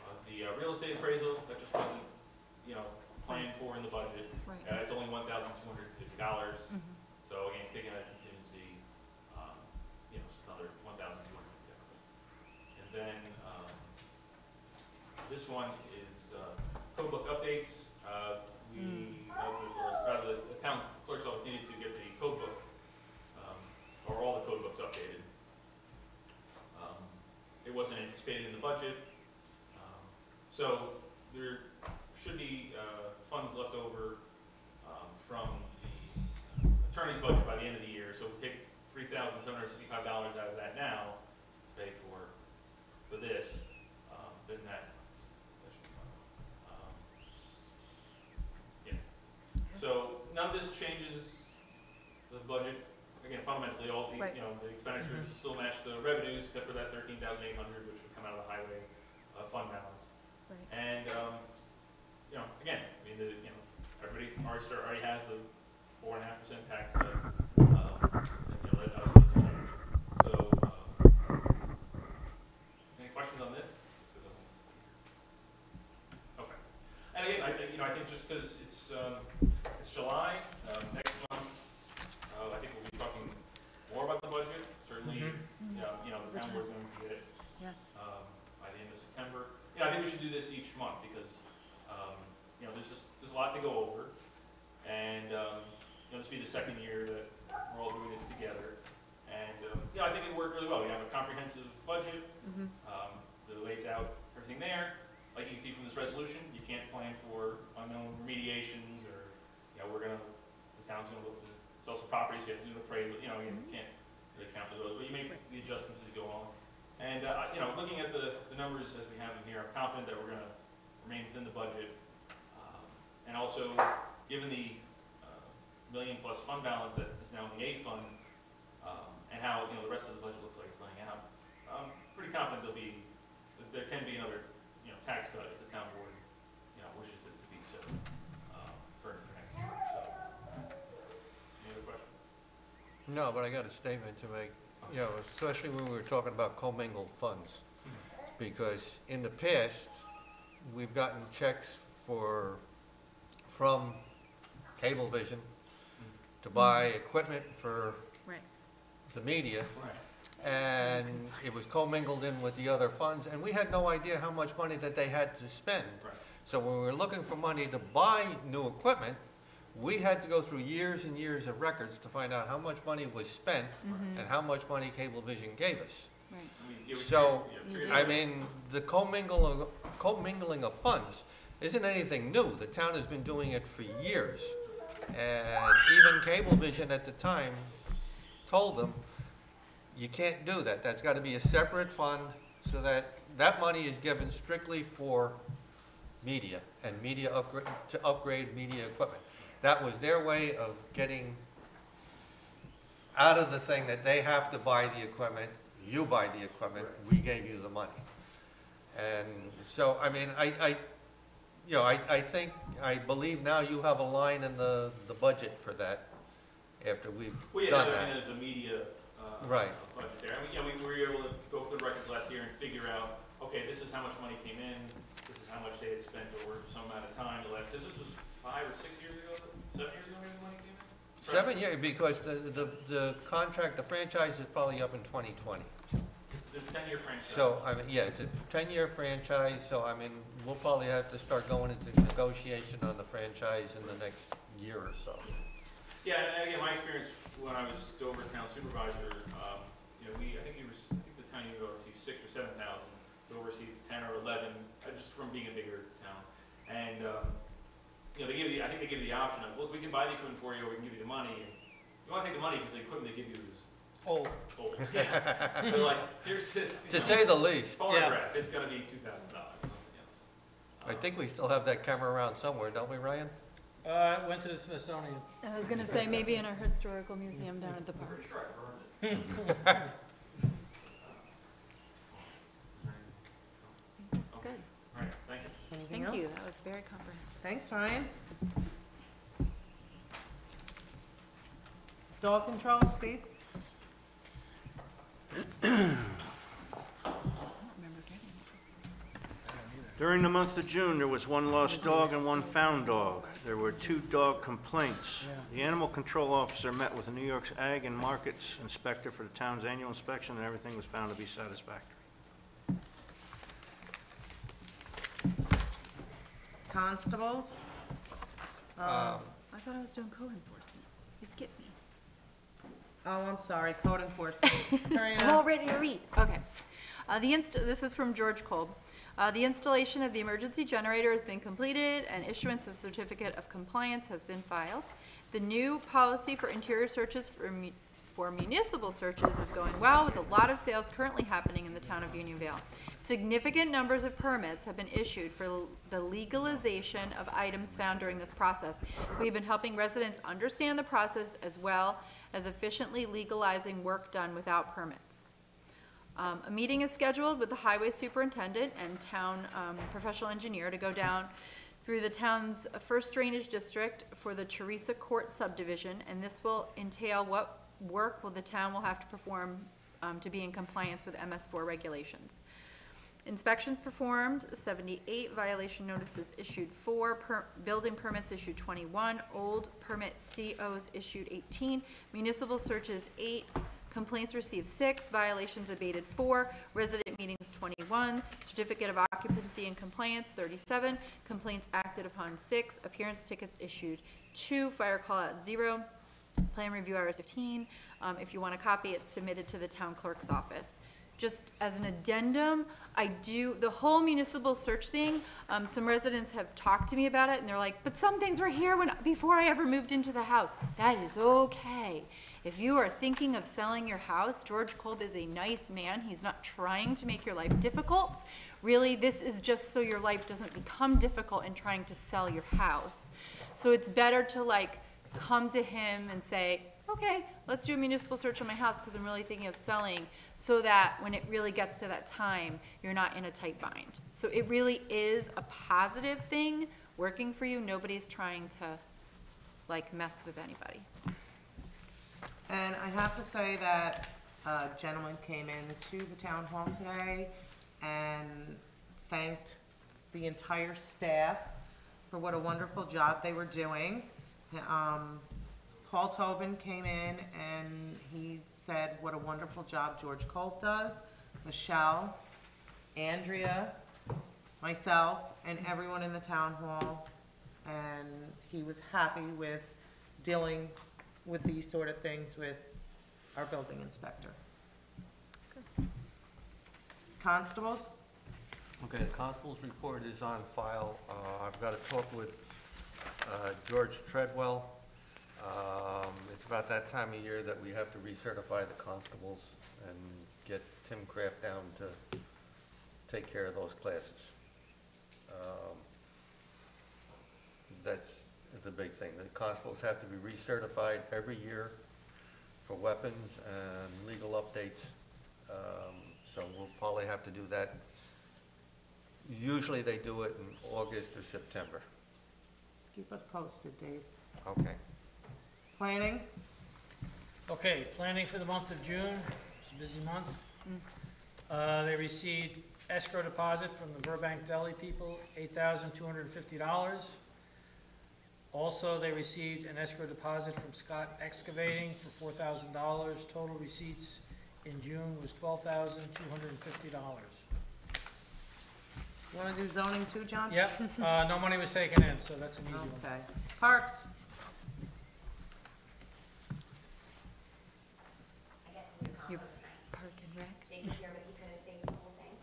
was the real estate appraisal. That just wasn't, planned for in the budget. Right. It's only $1,250. So again, taking that contingency, it's another $1,250. And then this one is code book updates. The town clerk's office needed to get the code book, or all the code books updated. It wasn't anticipated in the budget. So there should be funds left over from the attorney's budget by the end of the year. So we take $3,765 out of that now to pay for this. Then that should be fine. So none of this changes the budget. Again, fundamentally, all the, Right. The expenditures still match the revenues, except for that $13,800, which would come out of the highway fund balance. Right. And, again, everybody already has the 4.5% tax cut. That obviously can change. So, any questions on this? Okay. And again, I think just because it's July, next month, I think we'll be talking more about the budget. Certainly, the town board's going to get it Yeah. by the end of September. I think we should do this each month because, there's a lot to go over. And, this will be the second year that we're all doing this together. And, I think it worked really well. We have a comprehensive budget that lays out everything there. Like you can see from this resolution, you can't plan for unknown remediations or, the town's gonna look to sell some properties, you have to do an appraisal, you can't really count for those, but you make the adjustments as you go along. And, looking at the numbers as we have them here, I'm confident that we're gonna remain within the budget. And also, given the million-plus fund balance that is now in the A fund, and how, the rest of the budget looks like it's laying out, I'm pretty confident there can be another, tax cut if the town board, wishes it to be so, for next year. So, any other questions? No, but I got a statement to make, especially when we were talking about commingled funds. Because in the past, we've gotten checks from Cablevision to buy equipment for Right. the media, Right. and it was commingled in with the other funds, and we had no idea how much money that they had to spend. Right. So when we were looking for money to buy new equipment, we had to go through years and years of records to find out how much money was spent and how much money Cablevision gave us. Right. I mean, yeah, we So, created- I mean, the commingling of funds isn't anything new. The town has been doing it for years. And even Cablevision at the time told them, you can't do that. That's got to be a separate fund so that that money is given strictly for media and to upgrade media equipment. That was their way of getting out of the thing that they have to buy the equipment, you buy the equipment, we gave you the money. And so, I mean, I believe now you have a line in the budget for that after we've Well, yeah, done I mean, that. there's a media, Right. budget there. I mean, yeah, we were able to go through the records last year and figure out, okay, this is how much money came in, this is how much they had spent over some amount of time, because this was 5 or 6 years ago, 7 years ago maybe the money came in? 7 years, because the contract, the franchise is probably up in 2020. It's a 10-year franchise. So, I mean, yeah, it's a 10-year franchise, so I mean, we'll probably have to start going into negotiation on the franchise in the next year or so. Yeah, and again, my experience when I was Dover Town Supervisor, you know, I think the town either received 6,000 or 7,000, Dover received 10 or 11, just from being a bigger town. And, you know, I think they give you the option of, look, we can buy the equipment for you, or we can give you the money. And you want to take the money because the equipment they give you is Old. old. Yeah. They're like, here's this, To say the least, phonograph, it's gonna be $2,000 or something else. I think we still have that camera around somewhere, don't we, Ryan? Went to the Smithsonian. I was gonna say, maybe in our historical museum down at the park. That's good. All right, thank you. Anything Thank else? you, that was very comprehensive. Thanks, Ryan. Dog control, Steve? I don't remember getting it. During the month of June, there was one lost dog and one found dog. There were 2 dog complaints. The animal control officer met with the New York's Ag and Markets Inspector for the town's annual inspection, and everything was found to be satisfactory. Constables? I thought I was doing code enforcement. You skipped me. Oh, I'm sorry, code enforcement. I'm Diana? all ready to read. Okay. This is from George Kolb. The installation of the emergency generator has been completed and issuance of certificate of compliance has been filed. The new policy for interior searches for municipal searches is going well, with a lot of sales currently happening in the town of Unionville. Significant numbers of permits have been issued for the legalization of items found during this process. We've been helping residents understand the process as well as efficiently legalizing work done without permits. A meeting is scheduled with the highway superintendent and town professional engineer to go down through the town's first drainage district for the Teresa Court subdivision, and this will entail what work the town will have to perform to be in compliance with MS4 regulations. Inspections performed, 78, violation notices issued 4, building permits issued 21, old permit COs issued 18, municipal searches 8, complaints received 6, violations abated 4, resident meetings 21, certificate of occupancy and compliance 37, complaints acted upon 6, appearance tickets issued 2, fire call out 0, plan review hours 15. If you want a copy, it's submitted to the town clerk's office. Just as an addendum, the whole municipal search thing, some residents have talked to me about it, and they're like, but some things were here before I ever moved into the house. That is okay. If you are thinking of selling your house, George Kolb is a nice man. He's not trying to make your life difficult. Really, this is just so your life doesn't become difficult in trying to sell your house. So it's better to come to him and say, okay, let's do a municipal search on my house because I'm really thinking of selling, so that when it really gets to that time, you're not in a tight bind. So it really is a positive thing working for you. Nobody's trying to mess with anybody. And I have to say that a gentleman came into the town hall today and thanked the entire staff for what a wonderful job they were doing. Paul Tobin came in and he said what a wonderful job George Kolb does, Michelle, Andrea, myself, and everyone in the town hall, and he was happy with dealing with these sort of things with our building inspector. Constables? Okay, the constable's report is on file. I've got to talk with George Treadwell. It's about that time of year that we have to recertify the constables and get Tim Kraft down to take care of those classes. That's the big thing. The constables have to be recertified every year for weapons and legal updates. So we'll probably have to do that. Usually they do it in August or September. Keep us posted, Dave. Okay. Planning? Okay, planning for the month of June, it's a busy month. They received escrow deposit from the Burbank Deli people, $8,250. Also, they received an escrow deposit from Scott Excavating for $4,000. Total receipts in June was $12,250. You wanna do zoning too, John? Yep, no money was taken in, so that's an easy one. Okay. Parks? I get to do You combo tonight. Park and Rec. Jake is here, but he couldn't stay for the whole thing.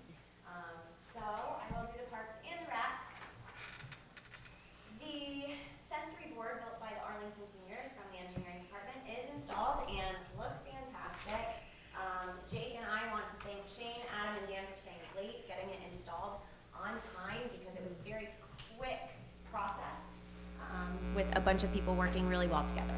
So I will do the parks and the rec. The sensory board built by the Arlington seniors from the engineering department is installed and looks fantastic. Jake and I want to thank Shane, Adam, and Dan for staying late, getting it installed on time because it was a very quick process with a bunch of people working really well together.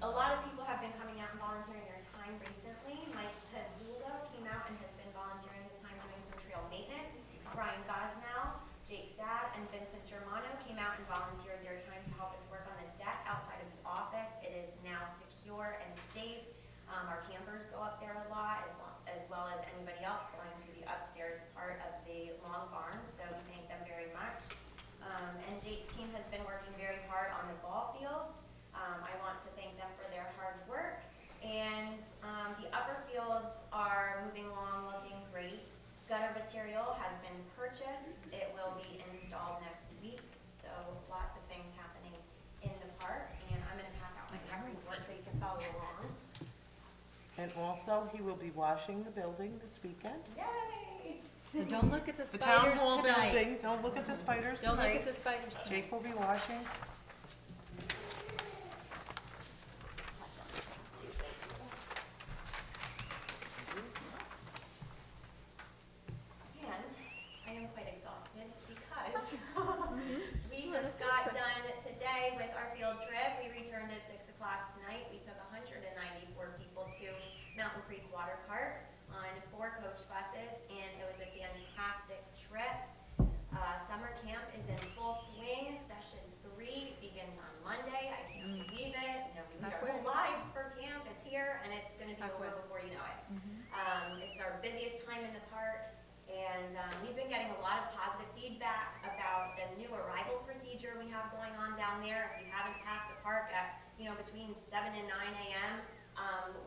A lot of people have been coming out and volunteering their time recently. Mike Pezzulo came out and has been volunteering his time doing some trail maintenance. Brian Gosnell, Jake's dad, and Vincent Germano came out and volunteered their time to help us work on the deck outside of the office. It is now secure and safe. Our campers go up there a lot, as well as anybody else going to the upstairs part of the long barn, so we thank them very much. And Jake's team has been working very hard on the ball fields. I want to thank them for their hard work. And the upper fields are moving along, looking great. Gutter material has been purchased. It will be installed next week, so lots of things happening in the park. And I'm gonna pass out my rec report so you can follow along. And also, he will be washing the building this weekend. Yay! So don't look at the The town spiders hall tonight. building, don't look at the spiders Don't look tonight. at the spiders tonight. Jake will be washing. And I am quite exhausted because we just got done today with our field trip. We returned at 6 o'clock tonight. We took 194 people to Mountain Creek Water Park on 4 coach buses, and it was a fantastic trip. Summer camp is in full swing. Session 3 begins on Monday. I can't believe it. You know, we need our whole lives for camp. It's here, and it's going to be Halfway. over before you know it. It's our busiest time in the park, and we've been getting a lot of positive feedback about the new arrival procedure we have going on down there. If you haven't passed the park at, between 7 and 9 a.m.,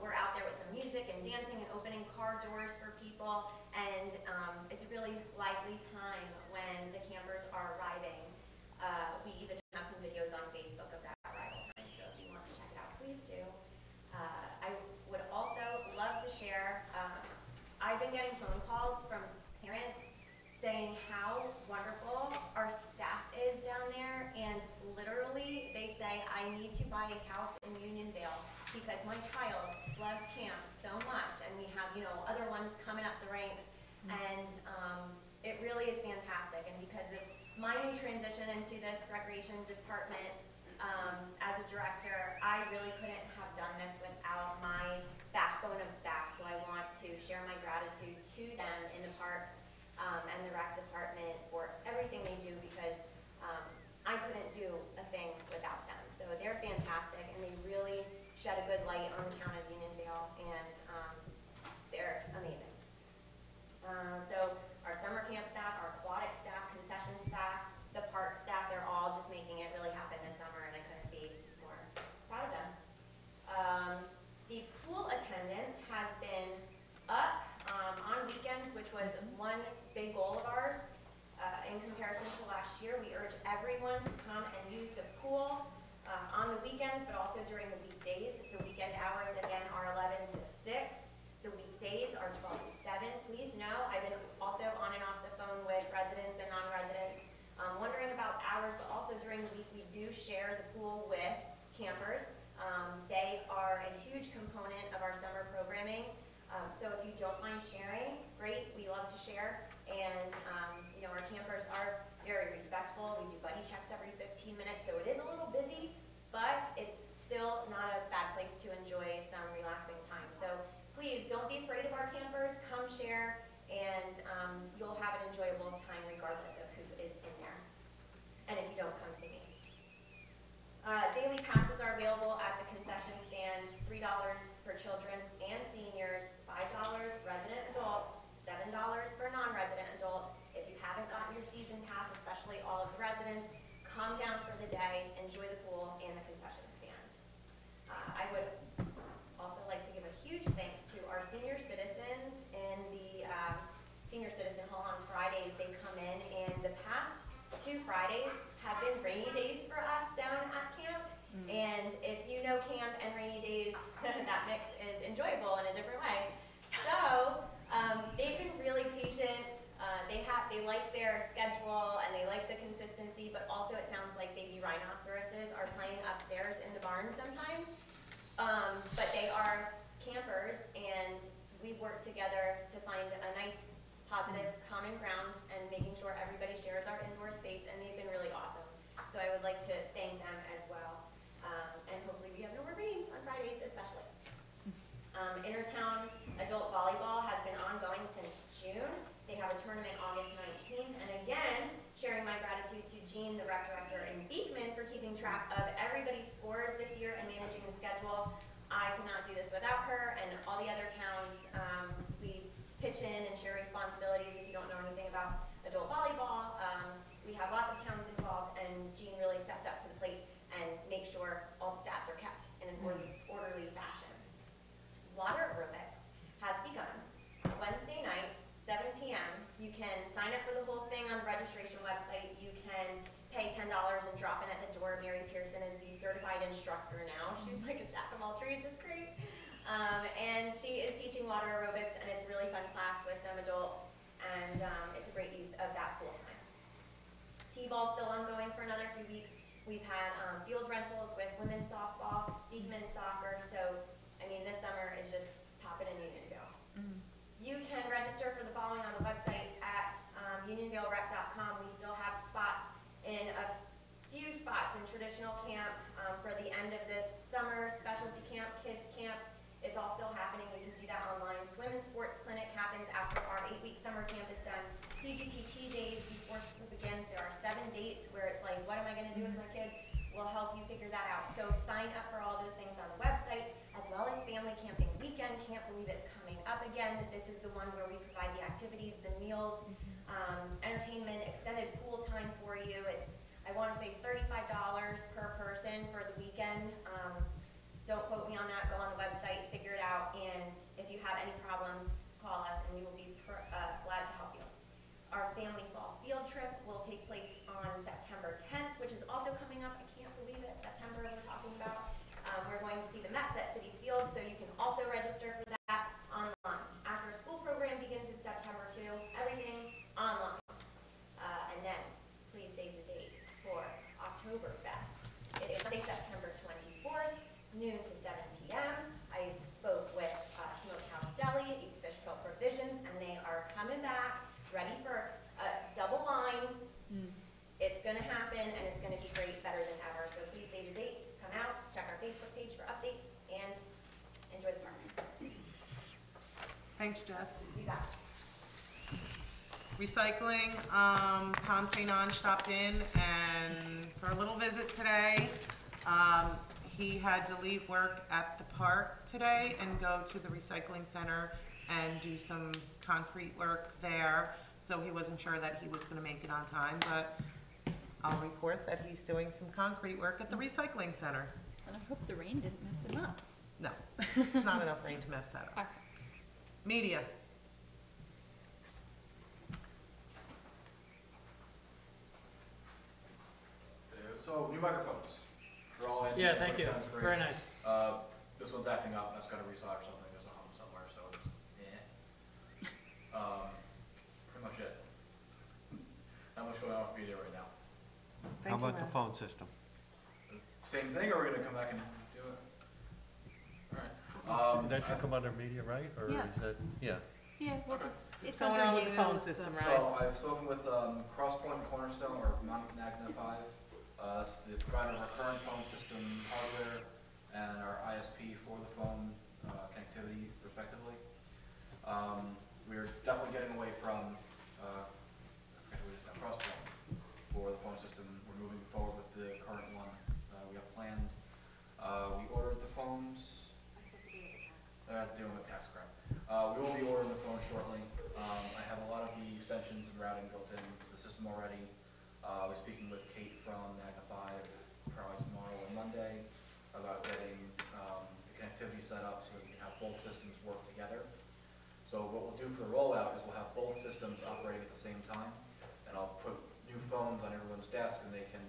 we're out there with some music and dancing and opening car doors for people, and it's a really lively time when the campers are arriving. We even have some videos on Facebook of that arrival time, so if you want to check it out, please do. I would also love to share, I've been getting phone calls from parents saying how wonderful our staff is down there, and literally they say, I need to buy a house in Unionville because my child loves camp so much, and we have, other ones coming up the ranks, and it really is fantastic. And because of my new transition into this recreation department as a director, I really couldn't have done this without my backbone of staff, so I want to share my gratitude to them in the parks and the rec department for everything they do, because I couldn't do a thing without them. So they're fantastic, and they really shed a good light on the town of Unionville, and they're amazing. So our summer camp staff, our aquatic staff, concession staff, the park staff, they're all just making it really happen this summer, and I couldn't be more proud of them. The pool attendance has been up on weekends, which was one big goal of ours. weekends, but also during the weekdays. The weekend hours, again, are 11 to 6. The weekdays are 12 to 7. Please know, I've been also on and off the phone with residents and non-residents, wondering about hours, but also during the week, we do share the pool with campers. They are a huge component of our summer programming. So if you don't mind sharing, great, we love to share. And, you know, our campers are very respectful. We do buddy checks every 15 minutes, so it is a little busy, but it's still not a bad place to enjoy some relaxing time. So please, don't be afraid of our campers. Come share, and you'll have an enjoyable time regardless of who is in there. And if you don't, come see me. Daily passes are available at the concession stand, $3 for children and seniors, $5 resident adults, $7 for non-resident adults. If you haven't gotten your season pass, especially all of the residents, come down for the day, enjoy the pool and the concession stand. I would also like to give a huge thanks to our senior citizens in the Senior Citizen Hall on Fridays. They come in, and the past 2 Fridays have been rainy days for us down at camp. And if you know camp and rainy days, that mix is enjoyable in a different way. So they've been really patient. They like their schedule and they like the consistency, but also it sounds like baby rhinoceroses are playing upstairs in the barn sometimes. But they are campers, and we work together to find a nice, positive, common ground and making sure everybody shares our indoor space, and they've been really awesome. So I would like to thank them as well. And hopefully we have no more rain on Fridays, especially. Intertown adult volleyball has been ongoing since June. They have a tournament August 19th. And again, sharing my gratitude to Jean, the rec director, and Beekman for keeping track of everybody's scores this year and managing the schedule. I could not do this without her, and all the other towns. We pitch in and share responsibilities. If you don't know anything about adult volleyball, we have lots of towns involved, and Jean really steps up to the plate and makes sure all the stats are kept in an orderly fashion. Water aerobics has begun Wednesday nights, 7 p.m. You can sign up for the whole thing on the registration website. You can pay $10 and drop in at the door. Mary Pearson is the certified instructor now. She's like a jack of all trades. It's great. And she is teaching water aerobics, and it's a really fun class with some adults, and it's a great use of that full time. T-ball still ongoing for another few weeks. We've had field rentals with women's softball, Beekman soccer, so I mean, this summer is just popping and needing to go. You can register for the following on the website at unionvalerec.com. We still have spots in a few spots in traditional camp for the end of this summer, specialty camp, kids camp. It's all still happening. We can do that online. Swim and sports clinic happens after our 8-week summer camp is done. TGTT days before school begins. There are 7 dates where it's like, what am I going to do with my kids? We'll help you figure that out. So sign up for all those things on the website, as well as family camping weekend. Can't believe it's coming up again. This is the one where we provide the activities, the meals, entertainment, extended pool time for you. It's, I want to say $35 per person for the weekend. Don't quote me on that. Go on the website, figure it out, and if you have any problems, call us and we will be glad to help you. Our family fall field trip will take place on September 10th, which is also coming up. I can't believe it. September we're talking about. We're going to see the Mets at Citi Field, so you can also register for that online. After school program begins in September too. Everything online. And then, please save the date for Oktoberfest. It is Sunday, September 24th, noon to 7 p.m. I spoke with Smokehouse Deli, East Fishkill Provisions, and they are coming back, ready for a double line. It's going to happen, and it's going to be great, better than ever. So please save the date, come out, check our Facebook page for updates, and enjoy the park. Thanks, Jess. You got it. Recycling, Tom St. Ange stopped in and for a little visit today. He had to leave work at the park today and go to the recycling center and do some concrete work there. So he wasn't sure that he was gonna make it on time, but I'll report that he's doing some concrete work at the recycling center. And I hope the rain didn't mess him up. No, it's not enough rain to mess that up. Okay. Media. So, new microphones. They're all in. Yeah, thank you. Sounds great. Very nice. This one's acting up, that's gotta resolder something, there's a home somewhere, so it's, pretty much it. Not much going on with media right now. Thank you, Ed. phone system? Same thing, or are we gonna come back and do it? Alright. That should come under media, right? Or Yeah. is that, yeah. Yeah, we'll just, it's What's going under on with you. the phone it's, system, uh, right? So I've spoken with Crosspoint and Cornerstone, or Magna 5. That's the provider of our current phone system hardware and our ISP for the phone connectivity respectively. We're definitely getting away from Crosspoint for the phone system. We're moving forward with the current one we have planned. We ordered the phones. Dealing with tax crap. We will be ordering the phone shortly. I have a lot of the extensions and routing built into the system already. I was speaking with Kate from Magna 5 probably tomorrow or Monday about getting the connectivity set up so that we can have both systems work together. So what we'll do for the rollout is we'll have both systems operating at the same time, and I'll put new phones on everyone's desk and they can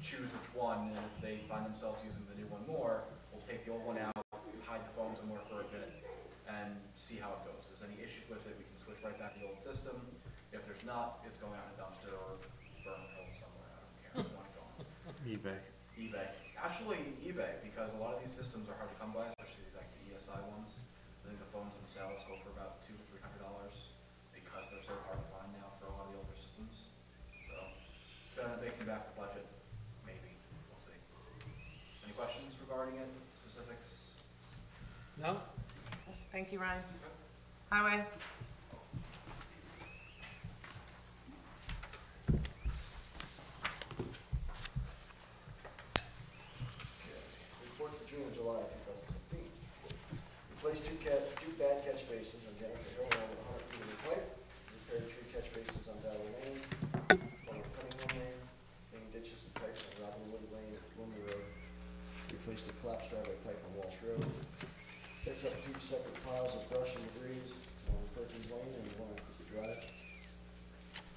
choose which one, and if they find themselves using the new one more, we'll take the old one out, hide the phone somewhere for a bit, and see how it goes. If there's any issues with it, we can switch right back to the old system. If there's not, it's going out in a dumpster or burn a hole somewhere, I don't care, I want it going. eBay. eBay. Actually, eBay, because a lot of these systems are hard to come by, especially like the ESI ones. I think the phones themselves go for about $200 to $300 because they're so hard to find now for a lot of the older systems. So, gonna make me back the budget, maybe, we'll see. So any questions regarding it, specifics? No? Thank you, Ryan. Highway? Report for June and July 2016. Replace two bad catch basins on Jennifer Hill along with 100 feet of new pipe. Repair 3 catch basins on Dowell Lane, along with Cunningham Lane, clean ditches and pipes on Robinwood Lane and Bloomer Road. Replace the collapsed driveway pipe on Walsh Road. Picked up 2 separate piles of brush and debris, one on Perkins Lane and one on Cooper Drive.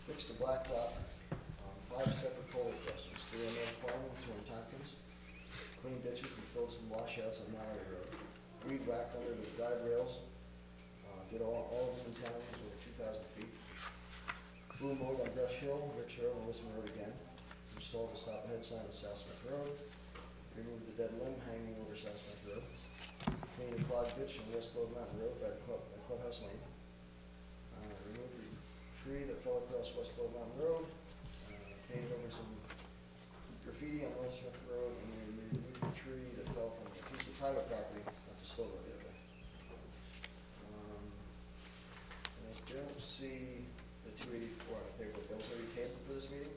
Fix the blacktop on 5 separate pole adjusters, 3 on North Parliament, 2 on Tompkins. Clean ditches and fill some washouts on Mallory Road. Weed whacked under the guide rails. Did all of them in town, over 2,000 feet. Boom mowed on Brush Hill, Rich Road, and Listen Road again. Installed a stop ahead sign on South Smith Road. Removed the dead limb hanging over South Smith Road. Cleaned the clog ditch on West Clove Mountain Road by Clubhouse Lane. Removed the tree that fell across West Clove Mountain Road. Painted over some graffiti on North Smith Road, and we removed the tree that fell from a piece of private property onto Slow Road the other day. And I don't see the 284 on the paper. That was already tabled for this meeting?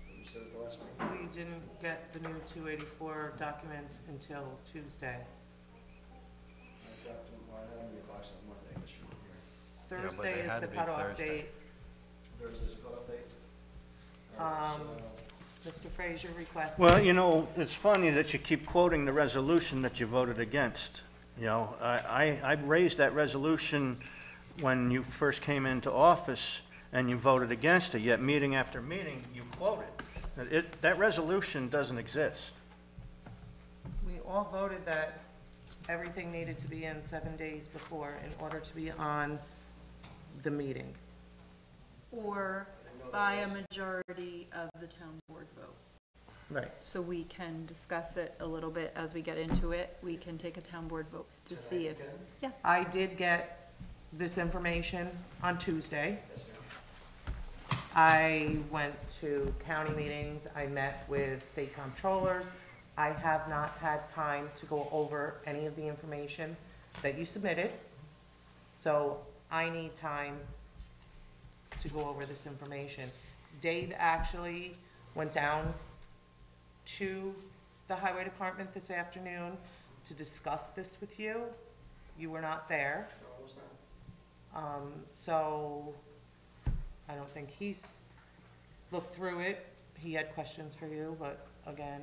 You said at the last meeting? We didn't get the new 284 documents until Tuesday. I dropped them, well, I had them in the box on Monday, I guess you were here. but they Thursday is had the to be cutoff Thursday. date. Thursday's a cutoff date? All right, Mr. Frazier requested. Well, you know, it's funny that you keep quoting the resolution that you voted against. You know, I raised that resolution when you first came into office, and you voted against it, yet meeting after meeting, you quote it. That resolution doesn't exist. We all voted that everything needed to be in 7 days before in order to be on the meeting. Or by a majority of the town board vote. Right. So we can discuss it a little bit as we get into it. We can take a town board vote to see if, yeah. I did get this information on Tuesday. Yes, ma'am. I went to county meetings, I met with state comptrollers. I have not had time to go over any of the information that you submitted. So I need time to go over this information. Dave actually went down to the highway department this afternoon to discuss this with you. You were not there. No, it was not. So I don't think he's looked through it. He had questions for you, but again,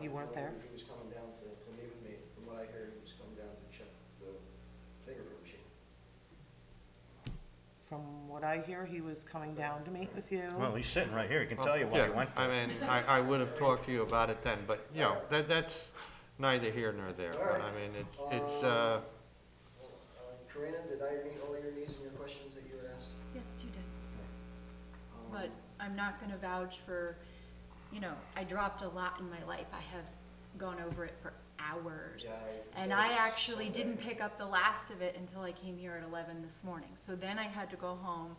you weren't there. He was coming down to meet with me. From what I heard, he was coming down to check the fingerprint machine. from what I hear, he was coming down to meet with you. Well, he's sitting right here, he can tell you what he Yeah, went I through. mean, I would have talked to you about it then, but, you know, that's neither here nor there. All right. I mean, it's, Karina, did I meet all your needs and your questions that you had asked? Yes, you did. Um, But I'm not gonna vouch for, you know, I dropped a lot in my life. I have gone over it for hours. Yeah, And so I it's actually Sunday. didn't pick up the last of it until I came here at 11 this morning. So then I had to go home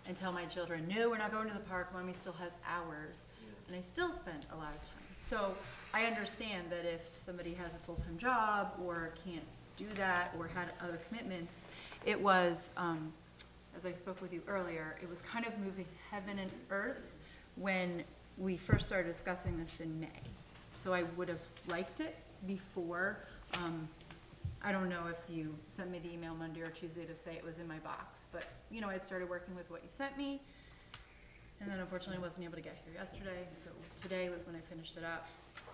and tell my children, no, we're not going to the park, mommy still has hours. And I still spent a lot of time. So I understand that if somebody has a full-time job or can't do that or had other commitments, it was, as I spoke with you earlier, it was kind of moving heaven and earth when we first started discussing this in May. So I would have liked it before. I don't know if you sent me the email Monday or Tuesday to say it was in my box, but, you know, I'd started working with what you sent me. And then unfortunately I wasn't able to get here yesterday, so today was when I finished it up.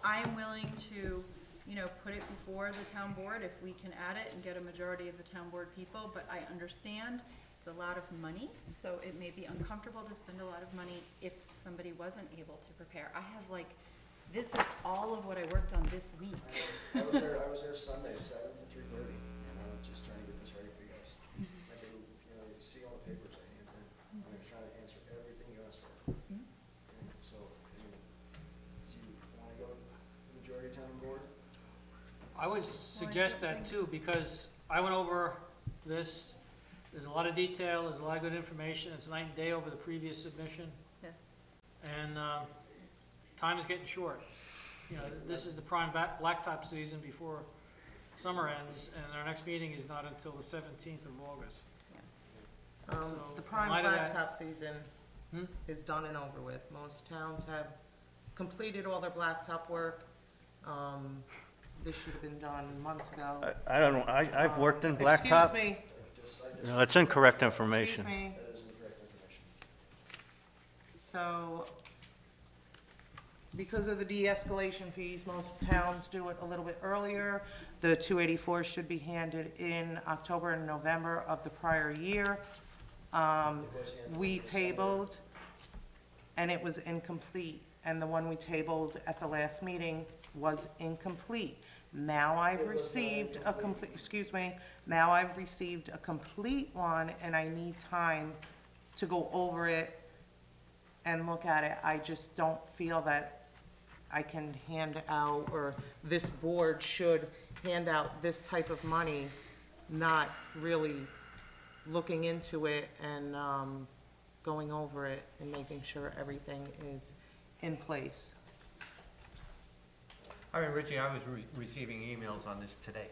I am willing to, you know, put it before the town board if we can add it and get a majority of the town board people, but I understand it's a lot of money, so it may be uncomfortable to spend a lot of money if somebody wasn't able to prepare. I have like, this is all of what I worked on this week. I was there Sunday, 7 to 3:30, and I was just trying to get this ready for you guys. I do, you know, you see all the papers I handed in, I was trying to answer everything you asked for. And so, do you wanna go to the majority town board? I would suggest that too, because I went over this, there's a lot of detail, there's a lot of good information, it's night and day over the previous submission, Yes. and, time is getting short. You know, this is the prime blacktop season before summer ends, and our next meeting is not until the 17th of August. So, The in prime light of that- blacktop season Hmm? is done and over with. Most towns have completed all their blacktop work. This should have been done months ago. I don't know, I've worked in blacktop. Excuse me, No, that's incorrect excuse information. me. That is incorrect information. So, because of the de-escalation fees, most towns do it a little bit earlier. The 284 should be handed in October and November of the prior year. We tabled, and it was incomplete, and the one we tabled at the last meeting was incomplete. Now I've received a complete, excuse me, now I've received a complete one, and I need time to go over it and look at it. I just don't feel that I can hand out, or this board should hand out this type of money, not really looking into it and going over it and making sure everything is in place. I mean, Richie, I was receiving emails on this today.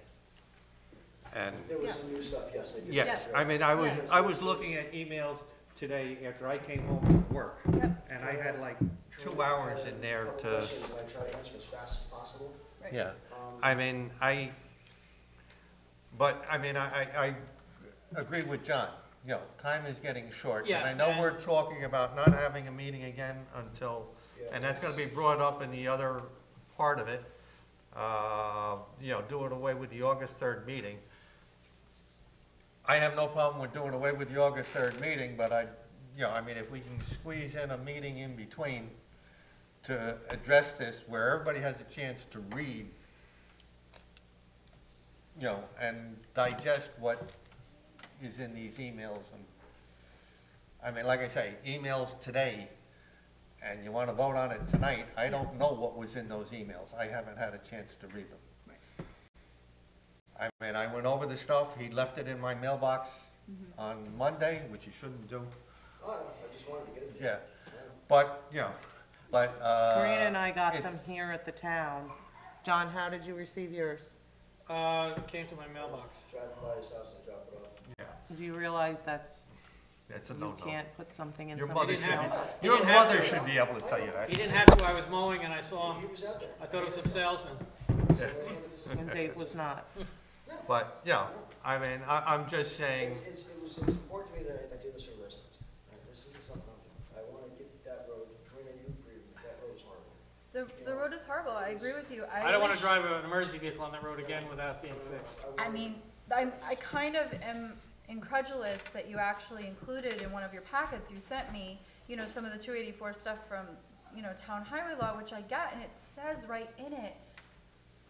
And, There was some new stuff, yes, I did. yes, I mean, I was looking at emails today after I came home from work. Yep. And I had like 2 hours in there Couple to, questions, and I try to answer as fast as possible. yeah. I mean, I agree with John. You know, time is getting short. Yeah, And I know and- we're talking about not having a meeting again until, and that's gonna be brought up in the other part of it. You know, doing away with the August 3rd meeting. I have no problem with doing away with the August 3rd meeting, but you know, I mean, if we can squeeze in a meeting in between to address this, where everybody has a chance to read, you know, and digest what is in these emails. And I mean, like I say, emails today, and you want to vote on it tonight, I don't know what was in those emails. I haven't had a chance to read them. I mean, I went over the stuff, he left it in my mailbox on Monday, which you shouldn't do, Oh, I just wanted to get it to you. yeah. But, you know, but, Karina and I got them it's- here at the town. John, how did you receive yours? It came to my mailbox. Driving by his house and dropped it off. Yeah, Do you realize that's, that's a you no-no. can't put something in Your somebody's mother should mail? be, your didn't have mother to. should be able to tell you that. He didn't have to, I was mowing and I saw He him, was out there. I thought it was some salesman. And Dave was not. But, yeah, I mean, I'm just saying, It's important to me that I do this for residents. This isn't something I'm doing. I want to get that road, Karina, you agree with me, that road is horrible. The road is horrible, I agree with you. I don't want to wish- drive an emergency vehicle on that road again without being fixed. I mean, I kind of am incredulous that you actually included in one of your packets you sent me, you know, some of the 284 stuff from, you know, town highway law, which I got, and it says right in it,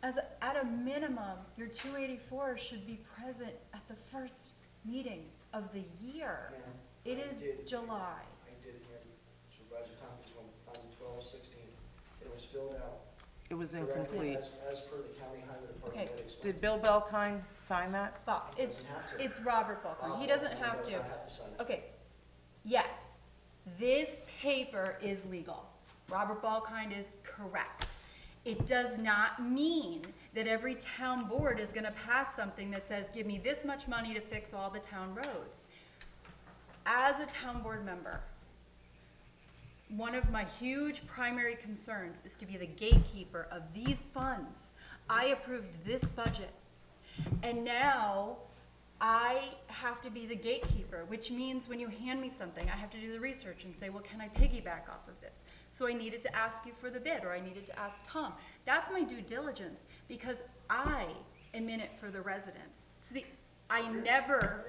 as at a minimum, your 284 should be present at the first meeting of the year. Yeah, It I is did. July. I did, yeah, Supervisor Thomas went on 12/16. It was filled out It was correctly incomplete. as per the county highway department. Okay. that explained. Did Bill Belkine sign that? But it's, Doesn't have to. it's Robert Balkan. He doesn't have Does to. not have to sign it. Okay, yes, this paper is legal. Robert Balkind is correct. It does not mean that every town board is gonna pass something that says, give me this much money to fix all the town roads. As a town board member, one of my huge primary concerns is to be the gatekeeper of these funds. I approved this budget, and now I have to be the gatekeeper, which means when you hand me something, I have to do the research and say, well, can I piggyback off of this? So I needed to ask you for the bid, or I needed to ask Tom. That's my due diligence, because I am in it for the residents. I never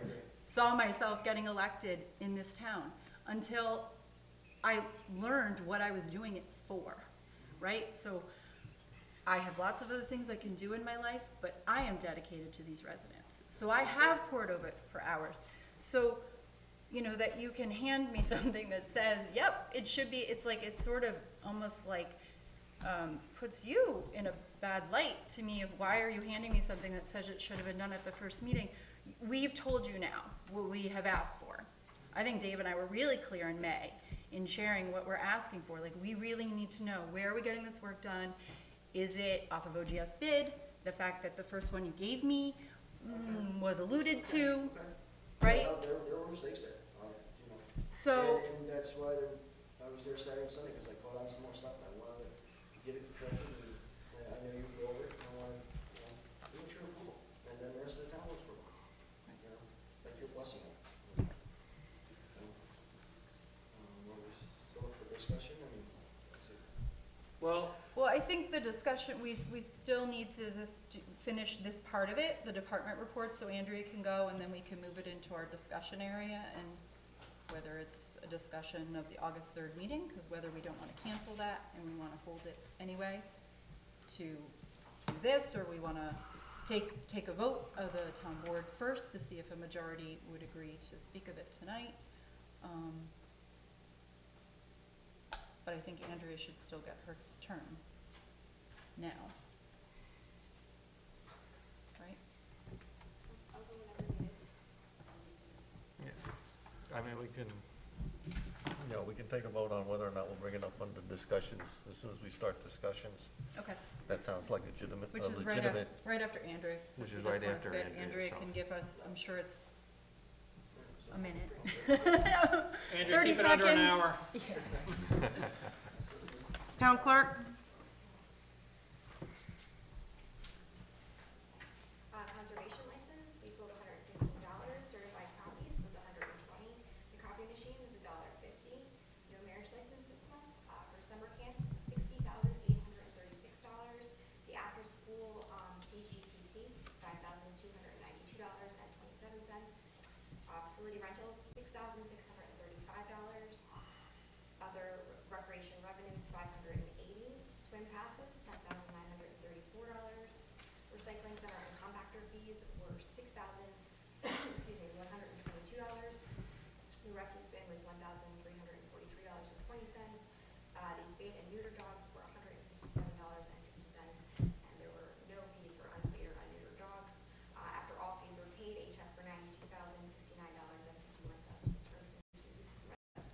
saw myself getting elected in this town until I learned what I was doing it for, right? So I have lots of other things I can do in my life, but I am dedicated to these residents. So I have poured over it for hours. So, you know, that you can hand me something that says, yep, it should be, it's like, it's sort of almost like, puts you in a bad light to me of why are you handing me something that says it should have been done at the first meeting? We've told you now what we have asked for. I think Dave and I were really clear in May in sharing what we're asking for. Like, we really need to know, where are we getting this work done? Is it off of OGS bid? The fact that the first one you gave me was alluded to, right? Yeah, there were mistakes there, you know. So, And that's why I was there Saturday and Sunday, because I caught on some more stuff, and I wanted to get it corrected, and I know you would go over it, and I wanted, you know, give it your approval, and then the rest of the town was for it. You know, like your blessing on it. So, we're still up for discussion, I mean, that's it. Well, I think the discussion, we still need to just finish this part of it, the department report, so Andrea can go, and then we can move it into our discussion area, and whether it's a discussion of the August 3rd meeting, because whether we don't want to cancel that and we want to hold it anyway to do this, or we want to take a vote of the town board first to see if a majority would agree to speak of it tonight. But I think Andrea should still get her turn now. Right? I'll go whenever needed. I mean, we can, you know, we can take a vote on whether or not we'll bring it up under discussions as soon as we start discussions. Okay. That sounds like legitimate, Which a is legitimate. right after Andrea. so Which she is just right wanna after sit. Andrea, Andrea so. can give us, I'm sure it's a minute. Andrew, 30 keep it under an seconds. hour. Town clerk? Conservation license, we sold $115, certified copies was $120, the copy machine was $1.50. No marriage license this month, for summer camps, $60,836. The after school, TGTT is $5,292.27. Facility rentals, $6,635. Other recreation revenues, $580. Swim passes, $10,934. Recycling center and compactor fees were $122. The refuse bin was $1,343.20. The spayed and neuter dogs were $157.50, and there were no fees for unspayed or unneutered dogs. After all fees were paid, a check for $92,059.51 was turned into these residents.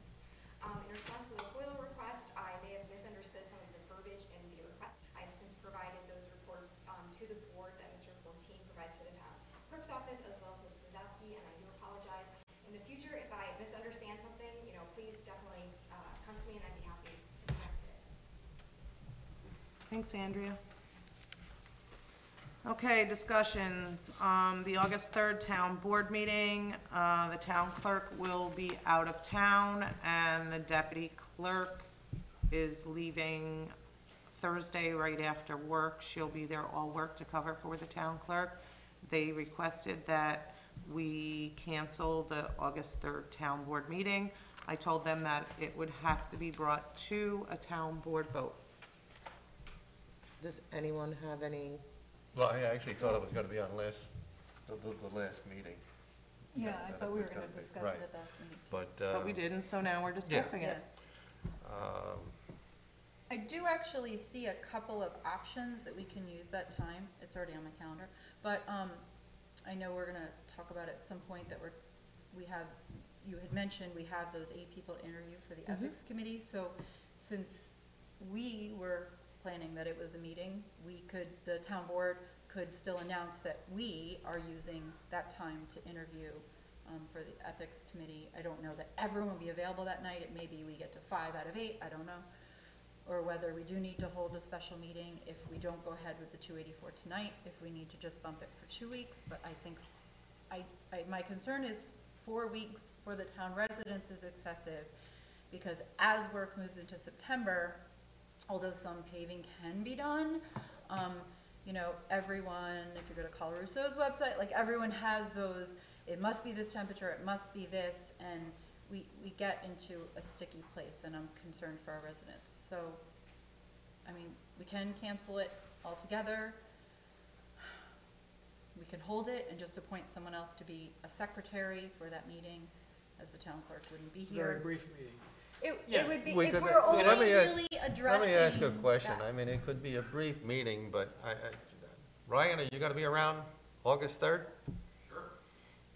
In response to the FOIL request, I may have misunderstood some of the verbiage in the request. I have since provided those reports to the board that Mr. Fortine provides to the town clerk's office, as well as Ms. Brzezowski, and I do apologize. In the future, if I misunderstand something, you know, please definitely come to me, and I'd be happy to correct it. Thanks, Andrea. Okay, discussions. The August 3rd town board meeting, the town clerk will be out of town, and the deputy clerk is leaving Thursday right after work. She'll be there all work to cover for the town clerk. They requested that we cancel the August 3rd town board meeting. I told them that it would have to be brought to a town board vote. Does anyone have any? Well, I actually thought it was gonna be on the last meeting. Yeah, I that thought it we were was gonna gonna be, discuss right. it at that meeting. But we didn't, so now we're discussing it. Um, I do actually see a couple of options that we can use that time. It's already on my calendar. But, I know we're gonna talk about at some point that you had mentioned we have those 8 people to interview for the ethics committee. So since we were planning that it was a meeting, the town board could still announce that we are using that time to interview for the ethics committee. I don't know that everyone will be available that night. It may be we get to 5 out of 8, I don't know. Or whether we do need to hold a special meeting if we don't go ahead with the 284 tonight, if we need to just bump it for 2 weeks. But I think, my concern is 4 weeks for the town residents is excessive, because as work moves into September, although some paving can be done, you know, everyone, if you go to Coloruso's website, like, everyone has those, it must be this temperature, it must be this, and we get into a sticky place, and I'm concerned for our residents. So, I mean, we can cancel it altogether. We can hold it and just appoint someone else to be a secretary for that meeting, as the town clerk wouldn't be Very here. brief meeting. It would be, We if could- we're only let me ask- really addressing. Let me ask a question. that. I mean, it could be a brief meeting, but Ryan, are you gonna be around August 3rd? Sure.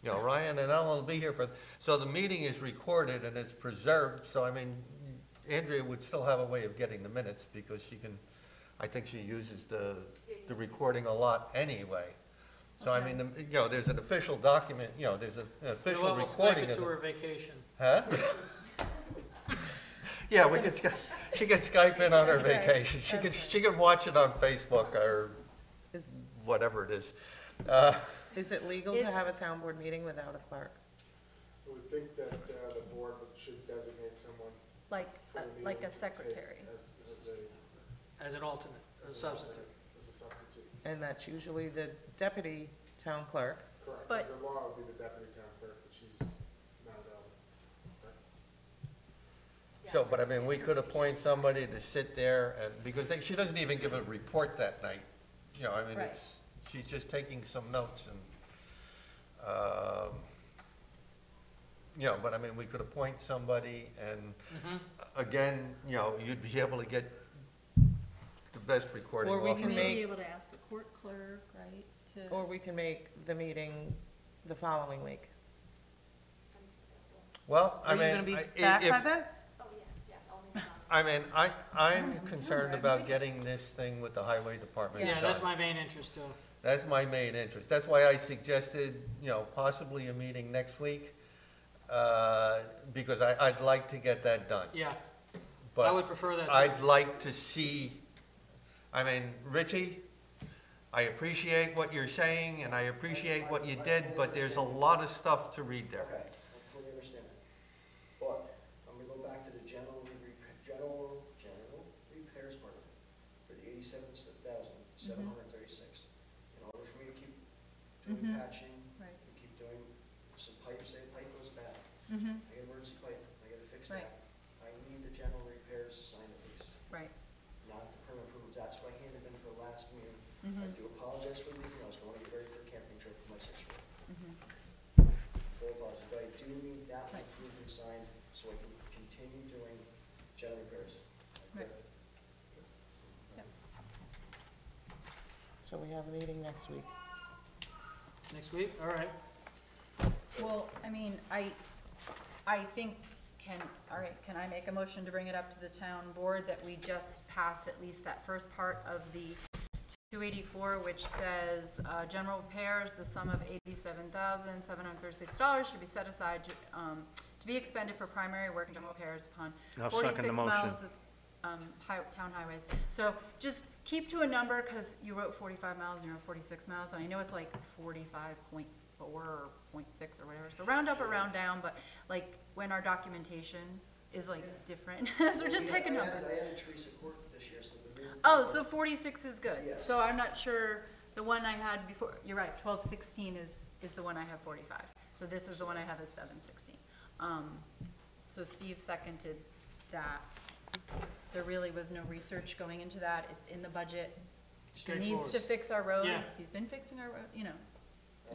You know, Ryan and Ellen will be here so the meeting is recorded and it's preserved, so I mean, Andrea would still have a way of getting the minutes, because I think she uses the recording a lot anyway. So I Okay. mean, you know, there's an official document, you know, there's an official We'll Skype recording it of to it. her vacation. Huh? Yeah, we could, she could Skype in on her Okay, vacation. She could watch it on Facebook or Is, whatever it is. is it legal to It's- have a town board meeting without a clerk? I would think that the board should designate someone Like, for the meeting. like a to take secretary. As an alternate, as a substitute. As a substitute. And that's usually the deputy town clerk. Correct. But- Under law, it would be the deputy town clerk, but she's not available. So, but I mean, we could appoint somebody to sit there and, because she doesn't even give a report that night. You know, I mean, Right. she's just taking some notes and, you know, but I mean, we could appoint somebody and, again, you know, you'd be able to get the best recording Or we off We can of may it. make- be able to ask the court clerk, right, to. Or we can make the meeting the following week. Well, I Are you mean, gonna be I- back by if, then? Oh, yes, I'll make a I mean, I'm concerned about getting this thing with the highway department Yeah, that's done. my main interest too. That's my main interest. That's why I suggested, you know, possibly a meeting next week, because I'd like to get that done. Yeah, I But would prefer that too. I'd like to see, I mean, Richie, I appreciate what you're saying, and I appreciate what you did, but there's a lot of stuff to read there. Okay, I fully understand that. But I'm gonna go back to the general repairs part of it, for the $87,736. In order for me to keep doing Mhm. patching, Right. and keep doing some pipes, say a pipe goes bad, Mm-hmm, I get emergency pipe, I gotta fix Right. that. I need the general repairs assigned at least, right, not the permanent improvements. That's what I handed in for last meeting. I mm-hmm, do apologize for leaving, I was going to get ready for a camping trip for my 6-year-old. mm-hmm. Full apology, but I do need that Right. improvement signed so I can continue doing general repairs. Right. So we have a meeting next week. Next week, all right. Well, I mean, I think, all right, can I make a motion to bring it up to the town board that we just pass at least that first part of the 284, which says, general repairs, the sum of $87,736 should be set aside to be expended for primary work and general repairs upon I'll second 46 the motion. miles of town highways. So just keep to a number, because you wrote 45 miles and you wrote 46 miles, and I know it's like 45.4 or 0.6 or whatever, so round up or round down, but like when our documentation is like different, so just pick a number. I added Teresa Court this year, so the new. Oh, so 46 is good. Yes. So I'm not sure, the one I had before, you're right, 1216 is the one I have 45. So this is the one I have as 716. So Steve seconded that. There really was no research going into that. It's in the budget. He needs Straightforward. to fix our roads. Yeah. He's been fixing our road, you know,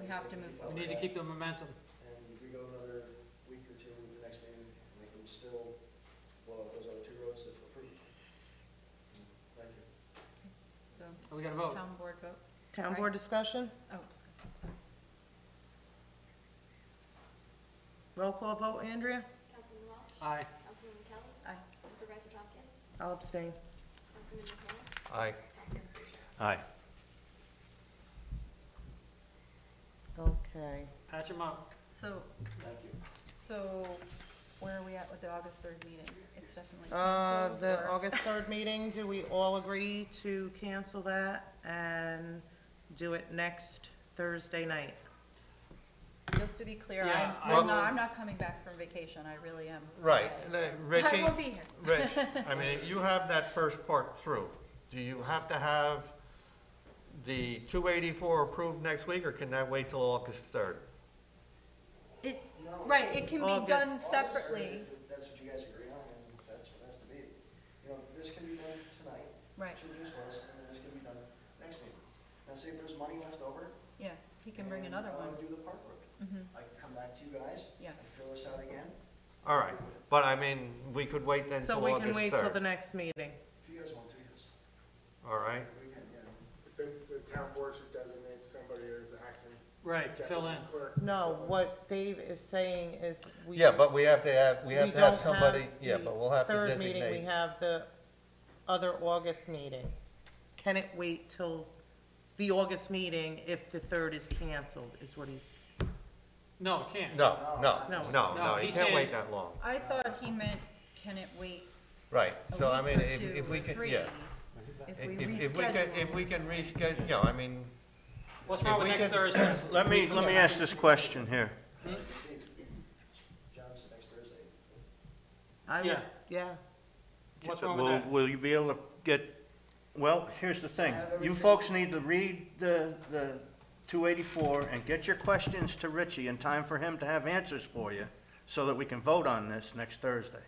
we have to move We forward. need to keep the momentum. And if we go another week or two, the next meeting, we can still blow up those other 2 roads if approved. Thank you. So, We gotta vote. town board vote. Town Right. board discussion? Oh, discussion, sorry. Roll call vote, Andrea? Councilman Walsh? Aye. Councilwoman Kelly? Aye. Supervisor Hopkins? I'll abstain. Councilman McMahon? Aye. Councilman Frazier? Aye. Okay. Patch them up. So, Thank you. so where are we at with the August 3rd meeting? It's definitely The canceled, or- August 3rd meeting, do we all agree to cancel that and do it next Thursday night? Just to be clear, Yeah, I'm not coming back from vacation, I really am. Right, Richie? I won't be here. Rich, I mean, you have that first part through. Do you have to have the 284 approved next week, or can that wait till August 3rd? It, No, right, it can be done August. separately, If that's what you guys agree on, then that's what it has to be. You know, this can be done tonight, right, should just was, and then this can be done next meeting. Now, say if there's money left over. yeah, he can bring and another I one. wanna do the park road. Mhm. I can come back to you guys. Yeah. And fill this out again, All right, but I mean, we could wait then So till we August 3rd. can wait till the next meeting. if you guys want to, yes. All right, We can, yeah. The town board should designate somebody as acting Right, to fill in. deputy clerk. No, what Dave is saying is we. yeah, but we have to have, we have to have don't somebody, have yeah, the but we'll have to Third meeting, we designate. have the other August meeting. Can it wait till the August meeting if the 3rd is canceled, is what he's, No, it can't. No, no, No. no, No, no, you he's can't saying- wait that long. I thought he meant, can it wait Right, a so I week mean, or two if we or can, 3? yeah. If we If we can, reschedule. if we can reschedule, you know, I mean, What's wrong If with we next can- Thursday? Let me ask this question here. John's next Thursday. I would, Yeah. yeah. What's wrong with that? Will you be able to get, well, here's the thing. You folks need to read the 284 and get your questions to Richie in time for him to have answers for you, so that we can vote on this next Thursday.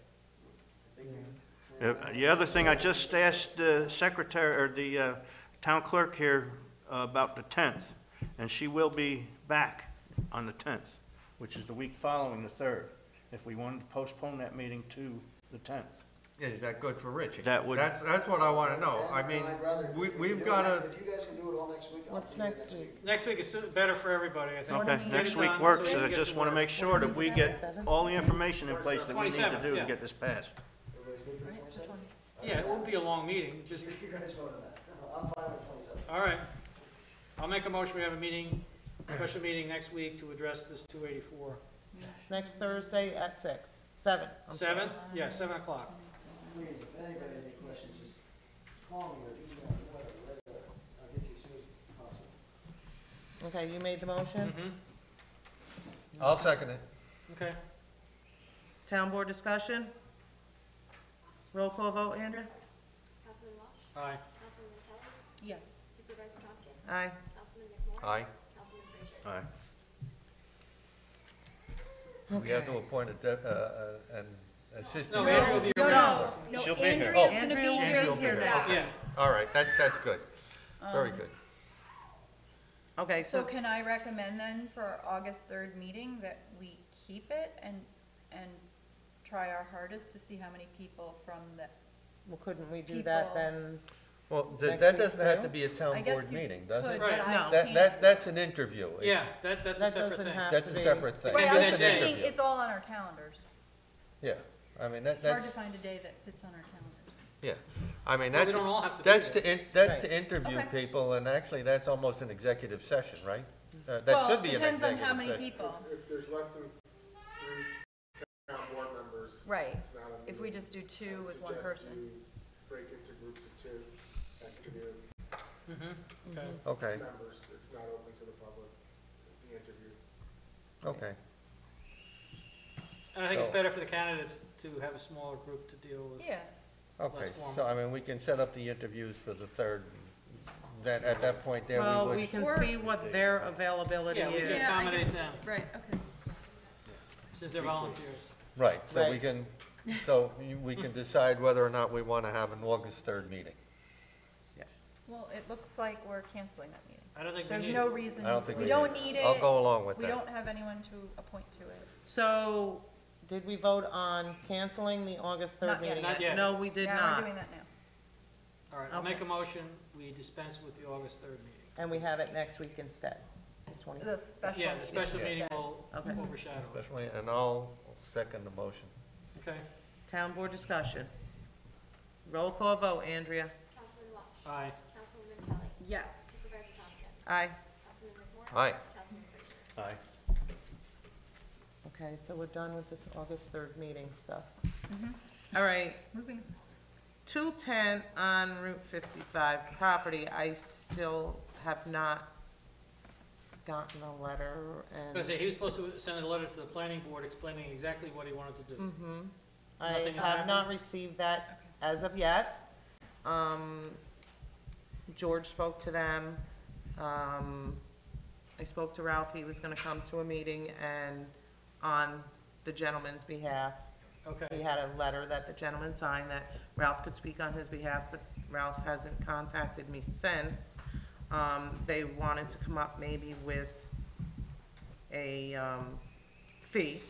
The other thing, I just asked the secretary, or the town clerk here about the 10th, and she will be back on the 10th, which is the week following the 3rd, if we wanted to postpone that meeting to the 10th. is that good for Richie? That would- That's what I wanna know. I mean, I'd rather- if we can we've do it gotta, next- If you guys can do it all next week, I'll What's do it next week? Next week is better for everybody, I think. Okay, Get it next week done works, so we and I can get just to want to work. make sure that we get 27th? all the information in place that we need to 27th, do yeah. to get this passed. Everybody's good for the Right, it's the 27th? 20th. Yeah, it won't be a long meeting, just, You guys vote on that. I'm fine with 27. all right. I'll make a motion, we have a meeting, special meeting next week to address this 284. Next Thursday at 6, 7. I'm sorry. 7? Yeah, 7 o'clock. Please, if anybody has any questions, just call me or email me, whatever. I'll get to you as soon as possible. Okay, you made the motion? Mm-hmm, I'll second it. okay. Town board discussion? Roll call vote, Andrea? Councilman Walsh? Aye. Councilwoman Kelly? Yes. Supervisor Hopkins? Aye. Councilman McMorris? Aye. Councilman Frazier? All right. We have to appoint an assistant. No, Andrew will be No, around. no, She'll be here. Andrea's gonna be Andrea will here. Andrea will be here. Yeah. Yeah, All right, that's good. Very good. Okay, So so, can I recommend then for our August 3rd meeting that we keep it and try our hardest to see how many people from the, well, couldn't we do that People- then? Well, Next that week doesn't have too? to be a I town guess board you meeting, does could, it? but Right. I No. can't. That's an interview. It's- yeah, that's a That separate doesn't thing. have That's to a be. separate thing. Right, I Maybe was that That's an day. thinking, interview. it's all on our calendars. Yeah, I mean, It's hard to that's, find a day that fits on our calendars. yeah. I mean, Well, we that's, don't all have to be that's there. that's Right. to interview Okay. people, and actually, that's almost an executive session, right? That Well, should be an depends on executive how many session. people, If there's less than 3 town board members. right. It's not a If we meeting. just do 2 I'd with one suggest person. you break into groups of 2, that could be Mm-hmm, okay. Okay, members, it's not open to the public, the interview. okay. And I think it's So- better for the candidates to have a smaller group to deal with. Yeah, Okay, Less formal. so I mean, we can set up the interviews for the 3rd that at that point there, Well, we we would, can see what their availability Yeah, we can is. Yeah, I accommodate guess- them, Right, okay. since they're volunteers. right, so we Right. can, so we can decide whether or not we want to have an August 3rd meeting. Well, it looks like we're canceling that meeting. I don't think we There's need no it. reason, I don't think we we don't need need it. it. I'll go along with We that. don't have anyone to appoint to it. So, did we vote on canceling the August 3rd Not yet. meeting? Not yet. No, we did Yeah, not. we're doing that now. All right, I'll make a motion, we dispense with the August 3rd meeting. And we have it next week instead, the 20th. The special. Yeah, the special meeting will Okay. overshadow it. Especially, and I'll second the motion. Okay, Town board discussion. Roll call vote, Andrea. Councilman Welch. aye. Councilwoman Kelly. Yes. Supervisor Tompkins. Aye. Councilman McMorro. Aye. Councilman Frazier. Aye. Okay, so we're done with this August 3rd meeting stuff. Mm-hmm. All right, Moving. 210 on Route 55 property, I still have not gotten a letter I was and. gonna say, he was supposed to send a letter to the planning board explaining exactly what he wanted to do. Mm-hmm. I Nothing has have not happened? received that as of yet. George spoke to them. I spoke to Ralph, he was gonna come to a meeting and on the gentleman's behalf. He Okay, had a letter that the gentleman signed that Ralph could speak on his behalf, but Ralph hasn't contacted me since. They wanted to come up maybe with a, fee.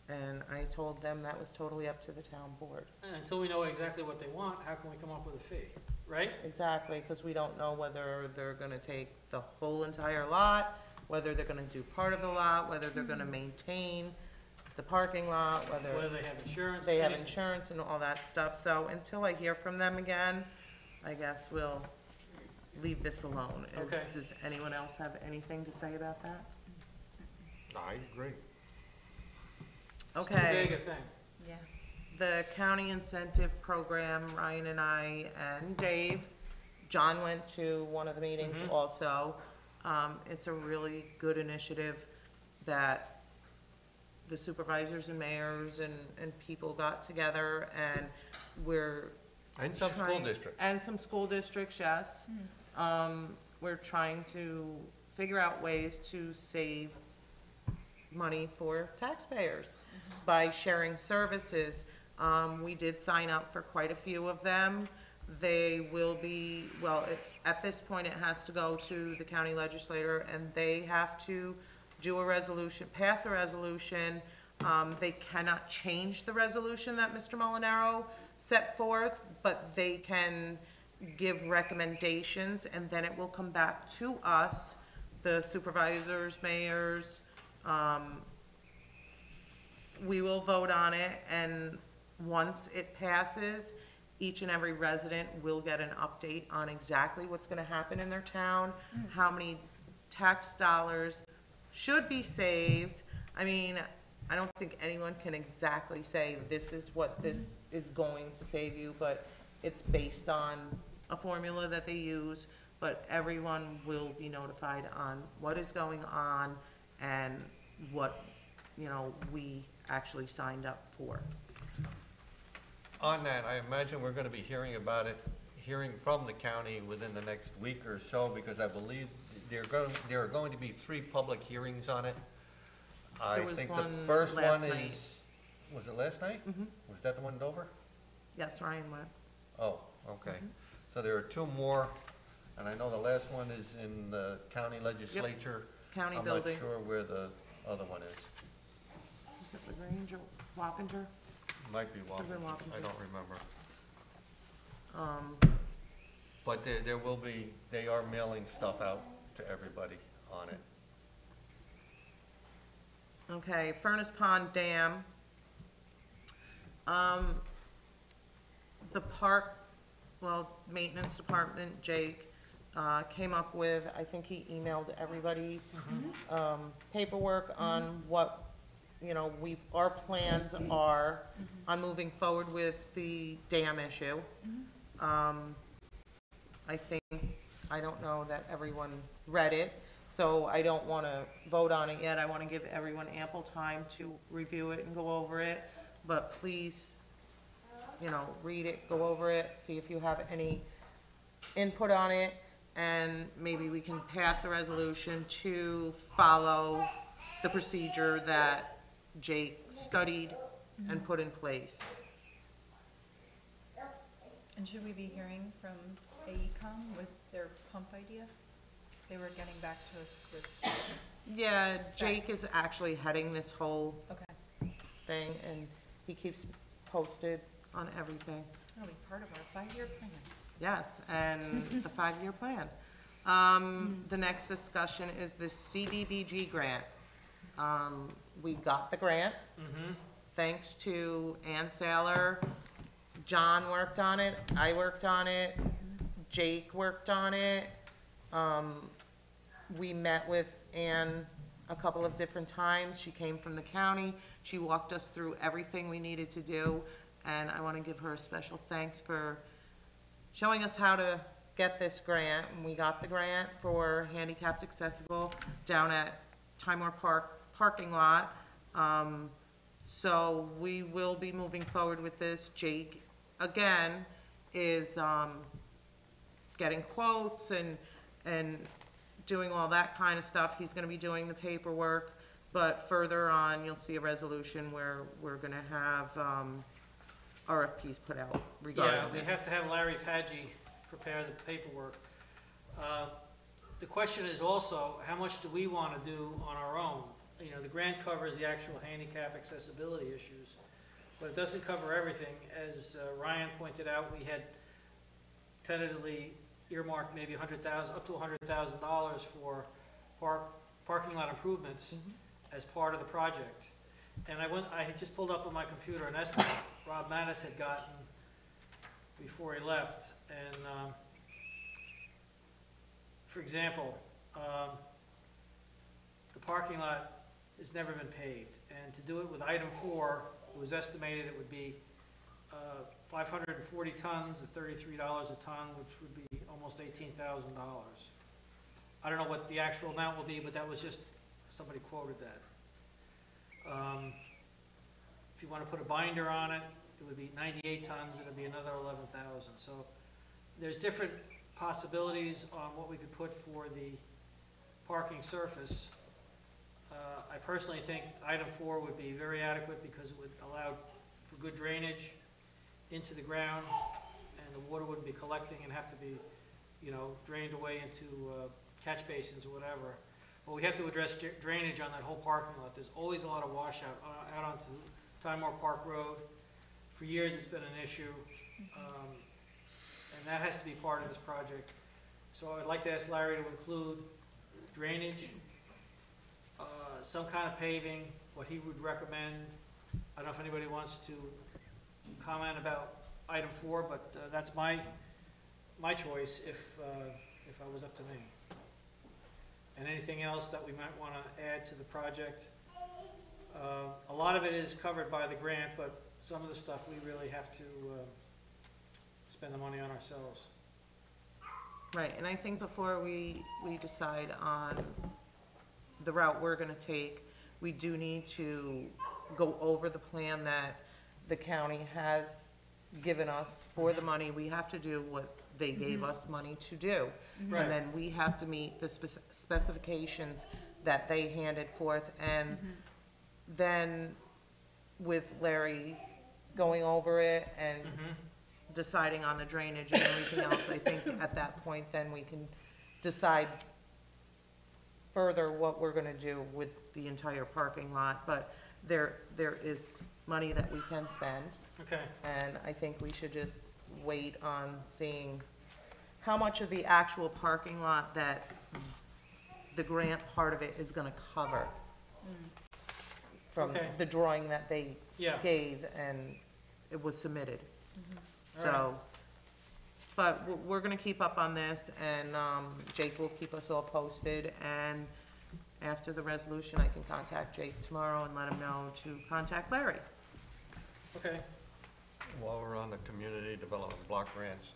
And I told them that was totally up to the town board. and until we know exactly what they want, how can we come up with a fee, right? Exactly, because we don't know whether they're gonna take the whole entire lot, whether they're gonna do part of the lot, whether they're gonna maintain the parking lot, Whether whether they have insurance. they have anything. insurance and all that stuff. So until I hear from them again, I guess we'll leave this alone. Okay. Does anyone else have anything to say about that? I agree. It's too Okay. big a thing. Yeah. The county incentive program, Ryan and I and Dave, John went to one of the meetings also. It's a really good initiative that the supervisors and mayors and people got together and we're And some school trying- districts. And some school districts, yes. We're trying to figure out ways to save money for taxpayers by sharing services. We did sign up for quite a few of them. They will be, well, at this point, it has to go to the county legislator and they have to do a resolution, pass a resolution. They cannot change the resolution that Mr. Molinaro set forth, but they can give recommendations, and then it will come back to us, the supervisors, mayors. We will vote on it, and once it passes, each and every resident will get an update on exactly what's gonna happen in their town, how many tax dollars should be saved. I mean, I don't think anyone can exactly say this is what this is going to save you, but it's based on a formula that they use, but everyone will be notified on what is going on and what, we actually signed up for. On that, I imagine we're gonna be hearing about it, hearing from the county within the next week or so, because I believe there are going to be 3 public hearings on it. I There was think the one first last one night. is, was it last night? Was that the one in Dover? Yes, Ryan went. Oh, okay. So there are 2 more, and I know the last one is in the county legislature. County I'm building. not sure where the other one is. Is it LaGrange or Wappinger? Might be Wappingers, in I Wappinger. don't remember. Um, But there will be, they are mailing stuff out to everybody on it. Okay, Furnace Pond Dam. The park, maintenance department, Jake, came up with, I think he emailed everybody, paperwork on what, our plans are on moving forward with the dam issue. I don't know that everyone read it, so I don't want to vote on it yet. I want to give everyone ample time to review it and go over it. But please, read it, go over it, see if you have any input on it, and maybe we can pass a resolution to follow the procedure that Jake studied and put in place. And should we be hearing from AECom with their pump idea? They were getting back to us with, Yeah, Jake is Specs. actually heading this whole okay, thing, and he keeps posted on everything. that'll be part of our 5-year plan. Yes, and the 5-year plan. The next discussion is the CDBG grant. We got the grant, thanks to Ann Saylor. John worked on it, I worked on it, Jake worked on it. We met with Ann a couple of different times. She came from the county. She walked us through everything we needed to do, and I want to give her a special thanks for showing us how to get this grant. And we got the grant for handicapped accessible down at Timor Park parking lot. So we will be moving forward with this. Jake, again, is getting quotes and doing all that kind of stuff. He's gonna be doing the paperwork, but further on, you'll see a resolution where we're gonna have RFPs put out regarding Yeah, we this. have to have Larry Paggi prepare the paperwork. The question is also, how much do we want to do on our own? You know, the grant covers the actual handicap accessibility issues, but it doesn't cover everything. As Ryan pointed out, we had tentatively earmarked maybe $100,000, up to $100,000 for parking lot improvements as part of the project. And I had just pulled up on my computer an estimate Rob Mattis had gotten before he left. And, for example, the parking lot has never been paved. And to do it with item 4, it was estimated it would be 540 tons at $33 a ton, which would be almost $18,000. I don't know what the actual amount will be, but that was just, somebody quoted that. If you want to put a binder on it, it would be 98 tons, and it'd be another 11,000. So there's different possibilities on what we could put for the parking surface. I personally think item 4 would be very adequate because it would allow for good drainage into the ground, and the water wouldn't be collecting and have to be, you know, drained away into catch basins or whatever. But we have to address drainage on that whole parking lot. There's always a lot of washout out onto Timor Park Road. For years, it's been an issue, and that has to be part of this project. So I'd like to ask Larry to include drainage, some kind of paving, what he would recommend. I don't know if anybody wants to comment about item 4, but that's my choice if I was up to me. And anything else that we might want to add to the project. A lot of it is covered by the grant, but some of the stuff we really have to spend the money on ourselves. Right, and I think before we decide on the route we're gonna take, we do need to go over the plan that the county has given us for the money. We have to do what they gave us money to do. Right. And then we have to meet the specifications that they handed forth. And then with Larry going over it and deciding on the drainage and everything else, I think at that point, then we can decide further what we're gonna do with the entire parking lot. But there is money that we can spend. Okay. And I think we should just wait on seeing how much of the actual parking lot that the grant part of it is gonna cover from Okay. the drawing that they Yeah. gave and it was submitted. All So, but we're gonna keep up on this, and Jake will keep us all posted, and after the resolution, I can contact Jake tomorrow and let him know to contact Larry. Okay. While we're on the community development block grants,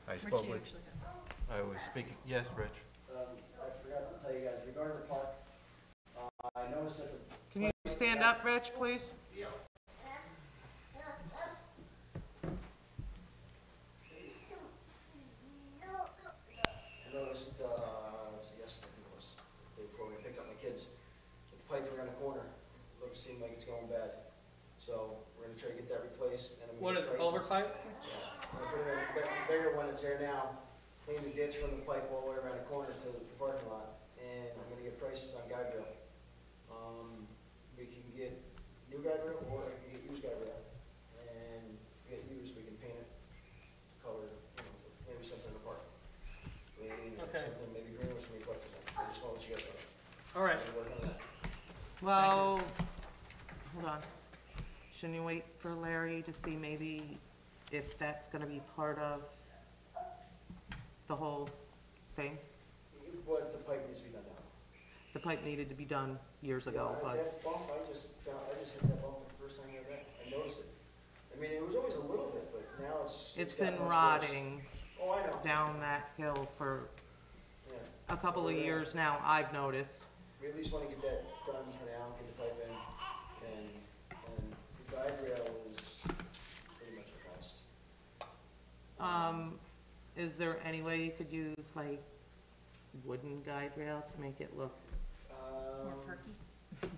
I spoke Richie with, actually has it. I was speaking, yes, Rich? I forgot to tell you guys, regarding the park, I noticed that the. Can you stand up, Rich, please? replaced, yes, I think it was, they picked up my kids. The pipe around the corner, seemed like it's going bad. So we're gonna try to get that replaced and I'm What, gonna a get culvert prices. pipe? Yeah. I'm gonna put in a bigger one that's there now, clean the ditch from the pipe all the way around the corner to the parking lot, and I'm gonna get prices on guide rail. We can get new guide rail or I can get used guide rail. And if we get used, we can paint it, color, maybe something apart. Okay. Something maybe green with some reflectors on it. I just want to let you guys know. All right. I'm working on that. Well, hold on. Shouldn't you wait for Larry to see maybe if that's gonna be part of the whole thing? What the pipe needs to be done now. The pipe needed to be done years ago, Yeah, but that bump, I just hit that bump for the first time I read it. I noticed it. I mean, it was always a little bit, but now it's gotten been much worse. rotting Oh, I know. down that hill for Yeah. a couple of years now, I've noticed. We at least want to get that done for now, get the pipe in, and the guide rail is pretty much a cost. Is there any way you could use like wooden guide rail to make it look More perky.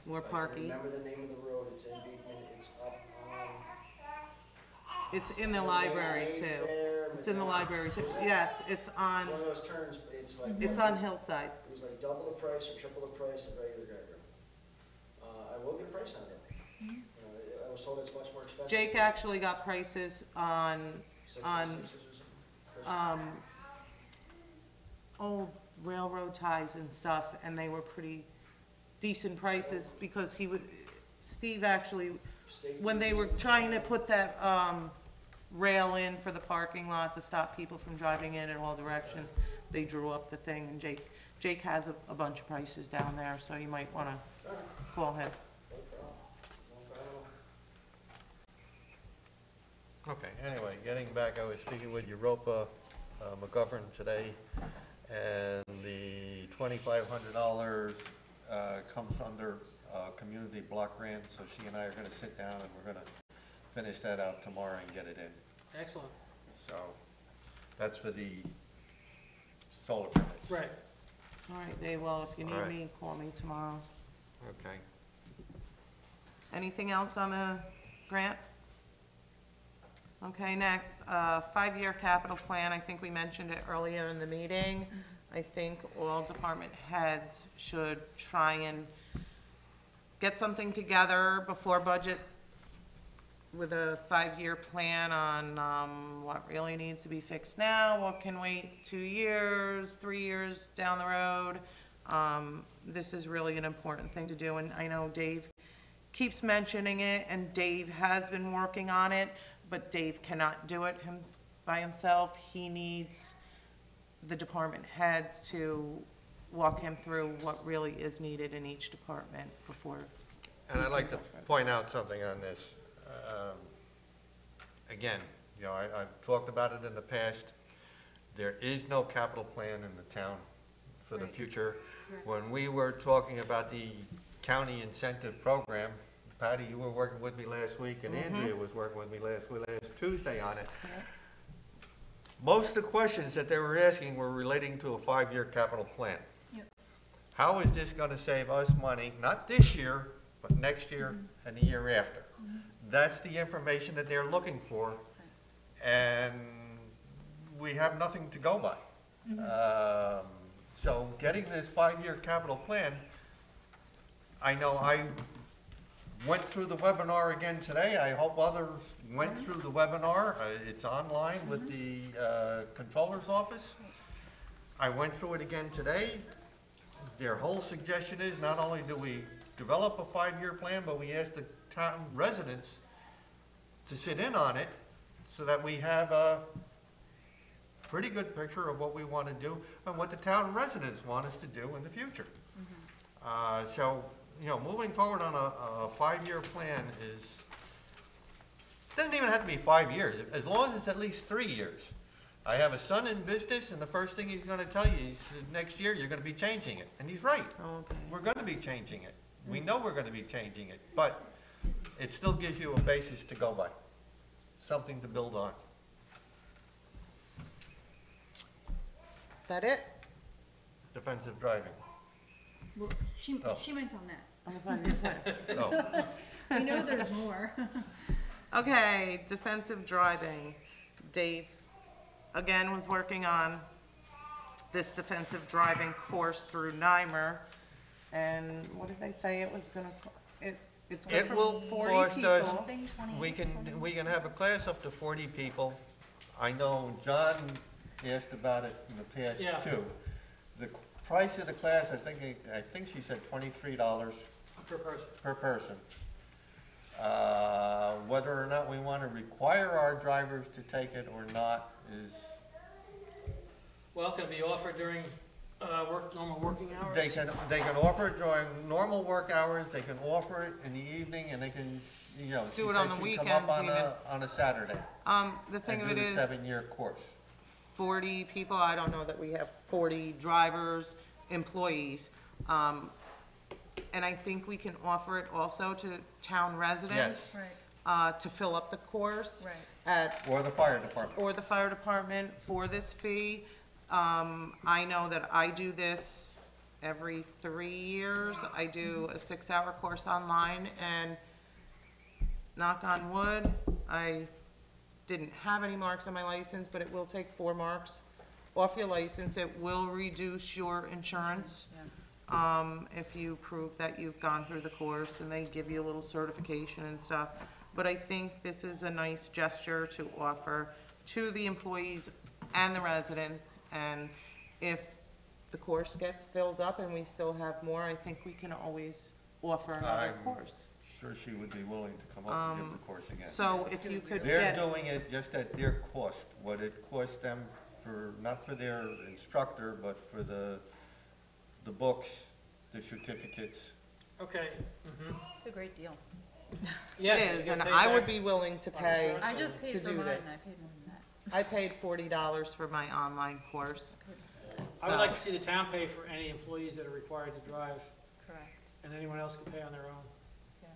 more I can parky? remember the name of the road, it's in Beekman, it's up on. It's in the library too. Mayfair, It's in the McDonald. library too. Yes, it's on, It's one of those turns, but it's like. it's on Hillside. It was like double the price or triple the price of regular guide rail. I will get a price on it. I was told it's much more expensive. Jake actually got prices on, 6 on, by 6s or something. old railroad ties and stuff, and they were pretty decent prices because Steve actually, when they were trying to put that, rail in for the parking lot to stop people from driving in all directions, they drew up the thing, and Jake has a bunch of prices down there, so you might wanna call him. No problem. No problem. Okay, anyway, getting back, I was speaking with Europa McGovern today, and the $2,500 comes under community block grant, so she and I are gonna sit down and we're gonna finish that out tomorrow and get it in. Excellent. So, that's for the solar permits. Right. All right, Dave, well, if you All need right. me, call me tomorrow. Okay. Anything else on the grant? Okay, next, 5-year capital plan. I think we mentioned it earlier in the meeting. I think all department heads should try and get something together before budget with a 5-year plan on what really needs to be fixed now, what can wait 2 years, 3 years down the road. This is really an important thing to do, and I know Dave keeps mentioning it, and Dave has been working on it, but Dave cannot do it by himself. He needs the department heads to walk him through what really is needed in each department before. And I'd like to point out something on this. Again, I've talked about it in the past. There is no capital plan in the town for the Right. future. When we were talking about the county incentive program, Patty, you were working with me last week, and Andrea was working with me last Tuesday on it. Most of the questions that they were asking were relating to a 5-year capital plan. Yep. How is this gonna save us money, not this year, but next year and the year after? That's the information that they're looking for, and we have nothing to go by. So getting this 5-year capital plan, I know I went through the webinar again today. I hope others went through the webinar. It's online with the controller's office. I went through it again today. Their whole suggestion is not only do we develop a 5-year plan, but we ask the town residents to sit in on it so that we have a pretty good picture of what we want to do and what the town residents want us to do in the future. So, moving forward on a 5-year plan doesn't even have to be 5 years, as long as it's at least 3 years. I have a son in business, and the first thing he's gonna tell you is, next year, you're gonna be changing it. And he's right. Okay. We're gonna be changing it. We know we're gonna be changing it, but it still gives you a basis to go by, something to build on. Is that it? defensive driving? Well, she meant on that. No. We know there's more. Okay, defensive driving. Dave, again, was working on this defensive driving course through NYMER. And what did they say it was gonna, it's good It for will 40 cost us, people. we can have a class up to 40 people. I know John asked about it in the past Yeah. too. The price of the class, I think she said $23 Per person. per person. Whether or not we want to require our drivers to take it or not is, Well, can it be offered during, normal working hours? they can offer it during normal work hours, they can offer it in the evening, and they can, you know, she Do it said on the she'd come up weekends even. on a Saturday The thing and of do it the is, 7-year course. 40 people, I don't know that we have 40 drivers, employees. And I think we can offer it also to town residents. Right, To fill up the course. right. At, Or the fire department. or the fire department for this fee. I know that I do this every 3 years. I do a 6-hour course online, and knock on wood, I didn't have any marks on my license, but it will take 4 marks off your license. It will reduce your insurance. If you prove that you've gone through the course, and they give you a little certification and stuff. But I think this is a nice gesture to offer to the employees and the residents. And if the course gets filled up and we still have more, I think we can always offer another I'm course. Sure she would be willing to come up and give the course again. So if you could They're get, doing it just at their cost, what it costs them for, not for their instructor, but for the books, the certificates. Okay, mm-hmm. It's a great deal. Yeah. it 'cause you is, get and paid I would back. be willing to On pay insurance. I just to paid for do mine, this. I paid more than that. I paid $40 for my online course. I would like to So- see the town pay for any employees that are required to drive, Correct, and anyone else can pay on their own. yes.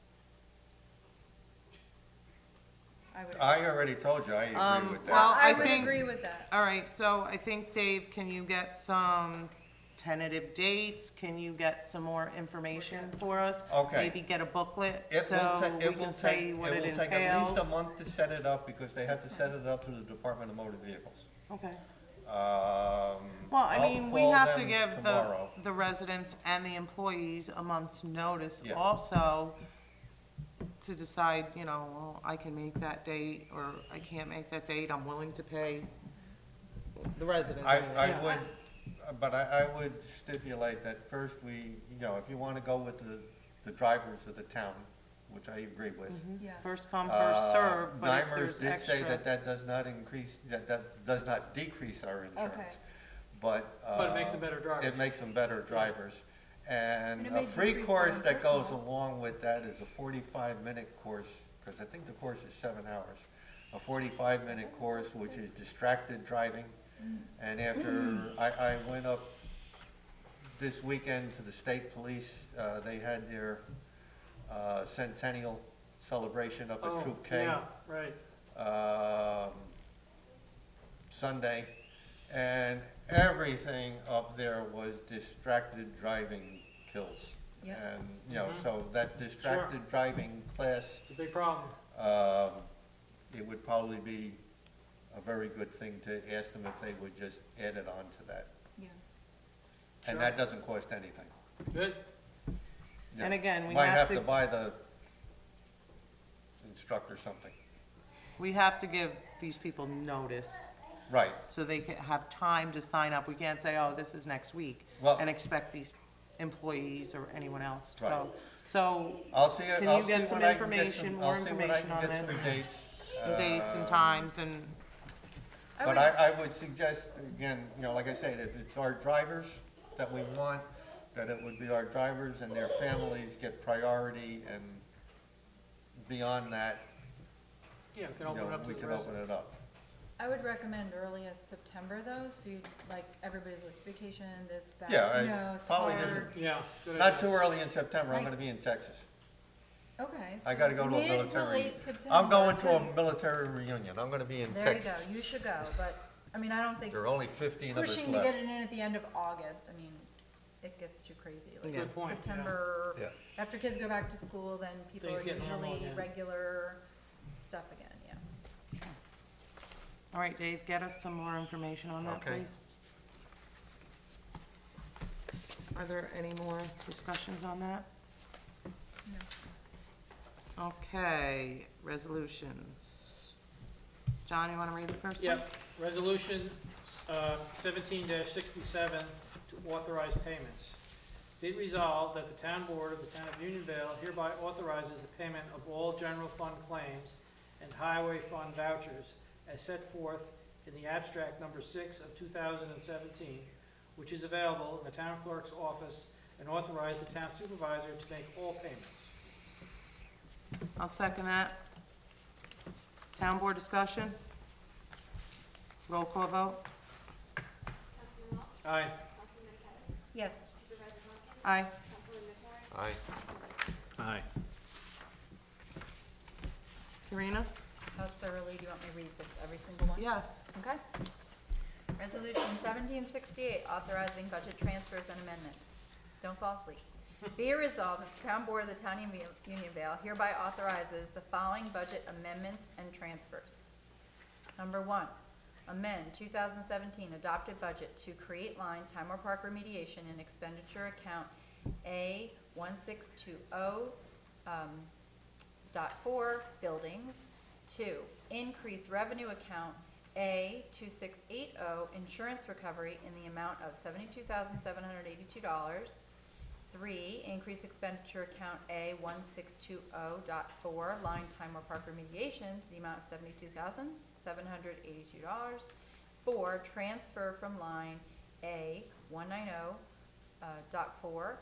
I would, I already told you, I agree with that. well, I I would think- agree with that. All right, so I think, Dave, can you get some tentative dates? Can you get some more information for us? Okay. Maybe get a booklet, It will so ta- we it will can say take, what it it will take at least a entails. month to set it up, because they have to set it up through the Department of Motor Vehicles. Okay. Well, Well, I mean, we have to give the residents and the employees a month's notice Yeah. also to decide, you know, well, I can make that date, or I can't make that date, I'm willing to pay the residents. I Yeah. would, but I would stipulate that first we, you know, if you want to go with the drivers of the town, which I agree with. Yeah. First come, first served, but if NYMER there's did say extra. that does not increase, that does not decrease our insurance. Okay. But. But it makes them better drivers. It makes them better drivers. And And it a may free decrease course their that goes personal. along with that is a 45-minute course, because I think the course is 7 hours. A 45-minute course, which is distracted driving. And after, I went up this weekend to the state police, they had their centennial celebration up Oh, at Troop K. yeah, right. Sunday, and everything up there was distracted driving kills. Yep. And, you know, so that distracted driving class, It's a big problem. it would probably be a very good thing to ask them if they would just add it on to that. Yeah. And Sure. that doesn't cost anything. Good. Yeah. And again, we Might have have to to, buy the instructor something. we have to give these people notice, Right. so they can have time to sign up. We can't say, oh, this is next week, Well- and expect these employees or anyone else to Right. go. So, I'll see, Can I'll you see get some what I can get information, some, more I'll see what I can information get on some this? dates. the dates and times, and, But I would suggest, again, you know, like I said, if it's our drivers that we want, that it would be our drivers and their families get priority, and beyond that, Yeah, we can you open it know, up to we the can open residents. it up. I would recommend early as September though, so you, like, everybody's with vacation, this, that, Yeah, you know, it's probably hard. Yeah, good Not idea. too early in September, I'm Like- gonna be in Texas. Okay. I so gotta go to a mid to military. late September, I'm going to a 'cause- military reunion, I'm gonna be in There you go, Texas. you should go, but, I mean, I don't think There are only 15 of us pushing to get left. it in at the end of August, I mean, it gets too crazy. Like Good point, yeah. September, Yeah. after kids go back to school, then people Things are get normal usually again. regular stuff again, yeah. All right, Dave, get us some more information on that, Okay. please. Are there any more discussions on that? No. Okay, resolutions. John, you want to read the first one? Yep, resolution 17-67 to authorize payments. Be it resolved that the town board of the town of Unionville hereby authorizes the payment of all general fund claims and highway fund vouchers as set forth in the abstract number 6 of 2017, which is available in the town clerk's office, and authorize the town supervisor to make all payments. I'll second that. Town board discussion? Roll call vote? Aye. Yes. Aye. Aye. Aye. Karina? How thoroughly do you want me to read this, every single one? Yes. Okay. Resolution 1768, authorizing budget transfers and amendments. Don't fall asleep. Be it resolved that the town board of the town of Unionville hereby authorizes the following budget amendments and transfers. Number 1, amend 2017 adopted budget to create line Timor Park remediation and expenditure account A1620.4 buildings. 2, increase revenue account A2680 insurance recovery in the amount of $72,782. 3, increase expenditure account A1620.4 line Timor Park remediation to the amount of $72,782. 4, transfer from line A190.4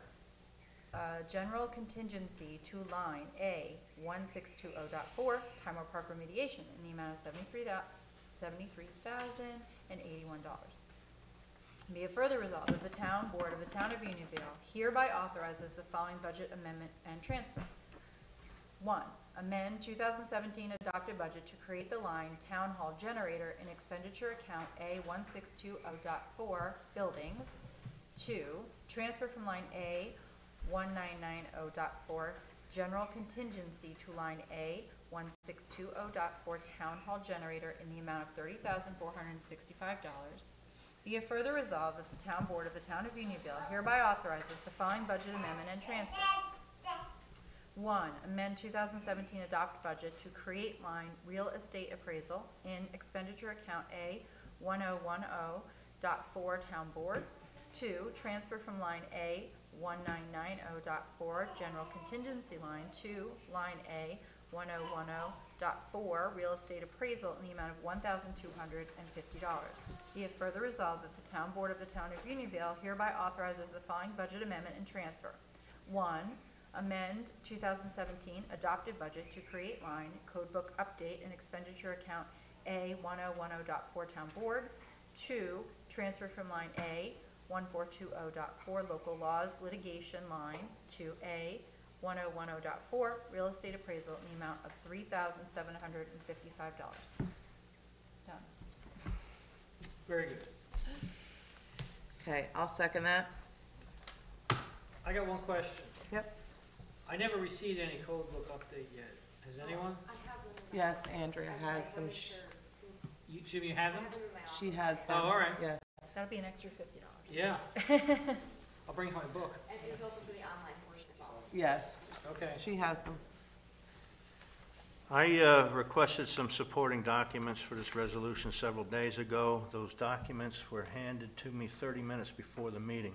general contingency to line A1620.4 Timor Park remediation in the amount of $73,081. Be it further resolved that the town board of the town of Unionville hereby authorizes the following budget amendment and transfer. 1, amend 2017 adopted budget to create the line Town Hall generator in expenditure account A1620.4 buildings. 2, transfer from line A1990.4 general contingency to line A1620.4 Town Hall generator in the amount of $30,465. Be it further resolved that the town board of the town of Unionville hereby authorizes the following budget amendment and transfer. 1, amend 2017 adopt budget to create line real estate appraisal in expenditure account A1010.4 town board. 2, transfer from line A1990.4 general contingency line to line A1010.4 real estate appraisal in the amount of $1,250. Be it further resolved that the town board of the town of Unionville hereby authorizes the following budget amendment and transfer. 1, amend 2017 adopted budget to create line code book update and expenditure account A1010.4 town board. 2, transfer from line A1420.4 local laws litigation line to A1010.4 real estate appraisal in the amount of $3,755. Done. Very good. Okay, I'll second that. I got one question. Yep. I never received any code book update yet. Has anyone? Yes, Andrea has them. You, Jimmy, you have them? She has them. Oh, all right. Yes. That'll be an extra $50. Yeah. I'll bring my book. And it's also for the online portion as well. Yes, Okay. she has them. I requested some supporting documents for this resolution several days ago. Those documents were handed to me 30 minutes before the meeting,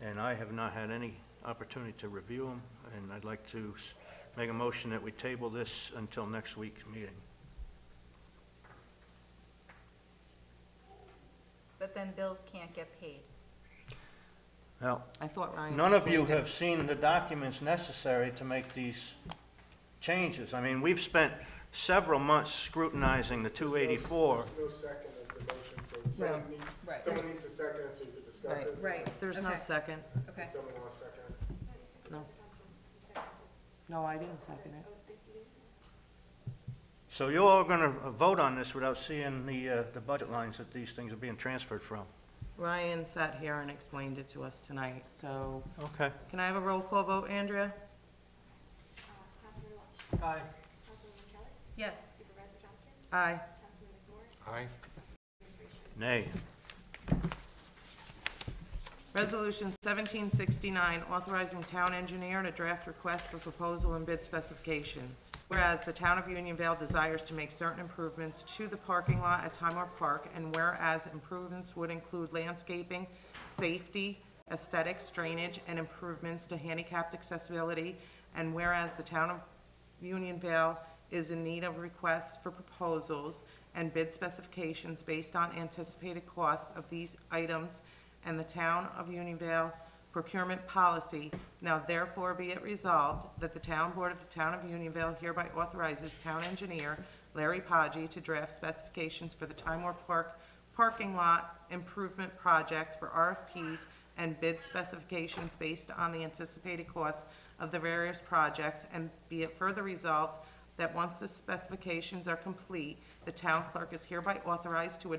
and I have not had any opportunity to review them, and I'd like to make a motion that we table this until next week's meeting. But then bills can't get paid. Now, I thought Ryan. none of you explained it. have seen the documents necessary to make these changes. I mean, we've spent several months scrutinizing the 284. There's no second of the motion, so No. someone needs to second it so you can discuss Right. it. Right. There's no Okay. second. Okay. Does someone want to second it? No. No, I didn't second it. So you're all going to vote on this without seeing the budget lines that these things are being transferred from. Ryan sat here and explained it to us tonight, so Okay. can I have a roll call vote, Andrea? Aye. Yes. Aye. Aye. Nay. Resolution 1769, authorizing town engineer to draft request for proposal and bid specifications. Whereas the town of Unionville desires to make certain improvements to the parking lot at Timor Park, and whereas improvements would include landscaping, safety, aesthetics, drainage, and improvements to handicapped accessibility, and whereas the town of Unionville is in need of requests for proposals and bid specifications based on anticipated costs of these items and the town of Unionville procurement policy, now therefore be it resolved that the town board of the town of Unionville hereby authorizes town engineer Larry Podgy to draft specifications for the Timor Park parking lot improvement project for RFPs and bid specifications based on the anticipated costs of the various projects, and be it further resolved that once the specifications are complete, the town clerk is hereby authorized to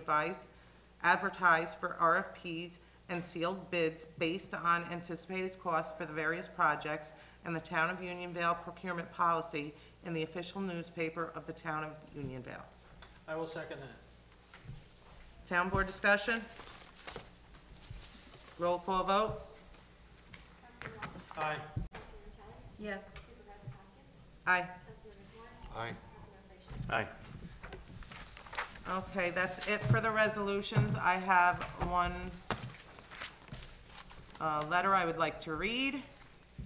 advertise for RFPs and sealed bids based on anticipated costs for the various projects and the town of Unionville procurement policy in the official newspaper of the town of Unionville. I will second that. Town board discussion? Roll call vote? Aye. Yes. Aye. Aye. Aye. Okay, that's it for the resolutions. I have one letter I would like to read.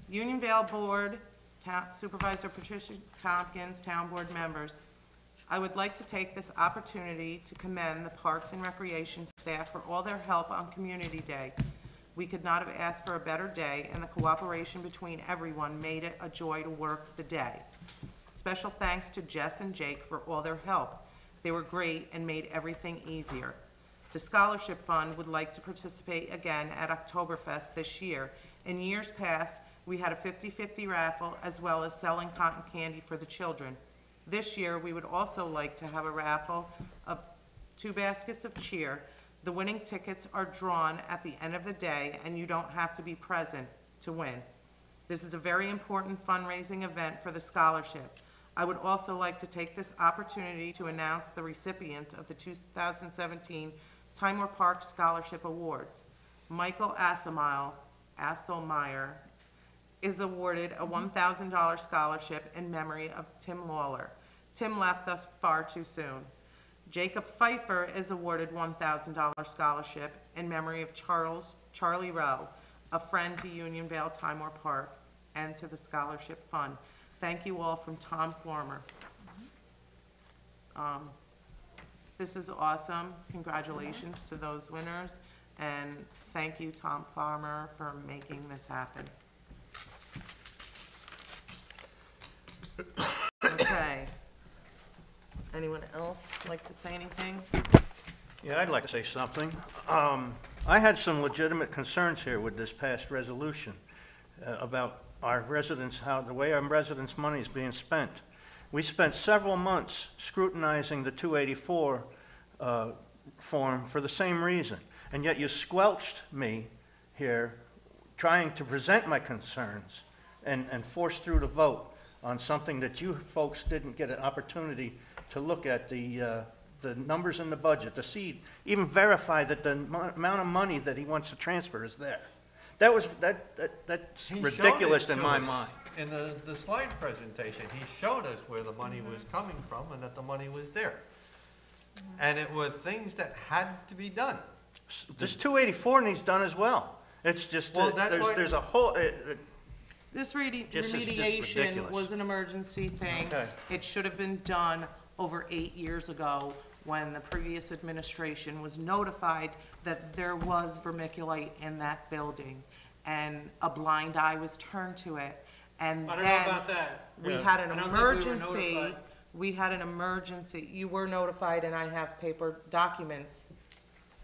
Unionville Board, Supervisor Patricia Tompkins, Town Board members, I would like to take this opportunity to commend the Parks and Recreation staff for all their help on Community Day. We could not have asked for a better day, and the cooperation between everyone made it a joy to work the day. Special thanks to Jess and Jake for all their help. They were great and made everything easier. The Scholarship Fund would like to participate again at Oktoberfest this year. In years past, we had a 50-50 raffle as well as selling cotton candy for the children. This year, we would also like to have a raffle of 2 baskets of cheer. The winning tickets are drawn at the end of the day, and you don't have to be present to win. This is a very important fundraising event for the scholarship. I would also like to take this opportunity to announce the recipients of the 2017 Timor Park Scholarship Awards. Michael Asselmeyer is awarded a $1,000 scholarship in memory of Tim Lawler. Tim left us far too soon. Jacob Pfeiffer is awarded $1,000 scholarship in memory of Charlie Rowe, a friend to Unionville Timor Park and to the Scholarship Fund. Thank you all from Tom Former. This is awesome. Congratulations to those winners, and thank you, Tom Farmer, for making this happen. Okay. Anyone else like to say anything? Yeah, I'd like to say something. I had some legitimate concerns here with this past resolution about our residents, the way our residents' money is being spent. We spent several months scrutinizing the 284 form for the same reason, and yet you squelched me here trying to present my concerns and force through the vote on something that you folks didn't get an opportunity to look at the numbers in the budget, to see, even verify that the amount of money that he wants to transfer is there. That's He ridiculous showed it in to my us mind. In the slide presentation, he showed us where the money was coming from and that the money was there. And it were things that had to be done. This 284 needs done as well. It's just, Well, that's why- there's a whole, This Just- it's just remediation ridiculous. was an emergency thing. Okay. It should have been done over 8 years ago when the previous administration was notified that there was vermiculite in that building, and a blind eye was turned to it. And I don't know then about that. we Yeah. had an I don't think we were emergency. notified. We had an emergency. You were notified, and I have paper documents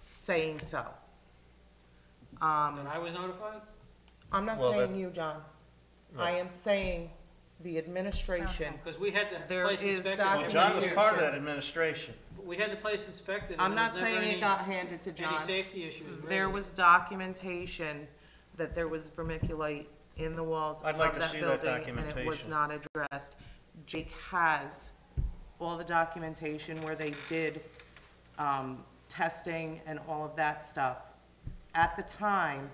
saying so. That I was notified? I'm not Well, saying that- you, John. I am saying the administration. Because we had to There place is inspectors document- every John was year. part of that administration. We had the place inspected, I'm and there not was never saying it any, got handed to John. any safety issues raised. There was documentation that there was vermiculite in the walls of I'd like to that see that building, and it was documentation. not addressed. Jake has all the documentation where they did, testing and all of that stuff. At the time,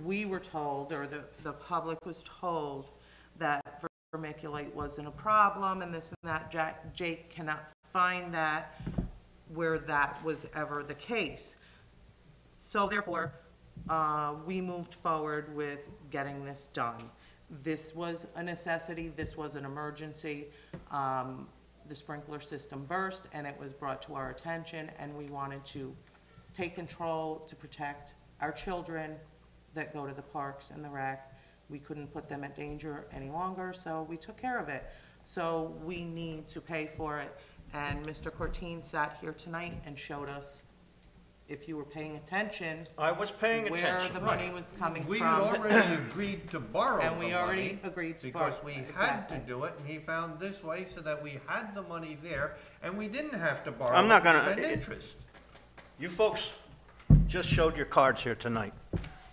we were told, or the public was told, that vermiculite wasn't a problem and this and that. Jake cannot find that where that was ever the case. So therefore, we moved forward with getting this done. This was a necessity, this was an emergency. The sprinkler system burst and it was brought to our attention, and we wanted to take control to protect our children that go to the parks and the rec. We couldn't put them at danger any longer, so we took care of it. So we need to pay for it, and Mr. Cortine sat here tonight and showed us, if you were paying attention, I was paying where attention. the money was coming We had from. already agreed to borrow the And we already money agreed to borrow. because we had to Exactly. do it, and he found this way so that we had the money there, and we didn't have to borrow I'm not and gonna- spend interest. You folks just showed your cards here tonight.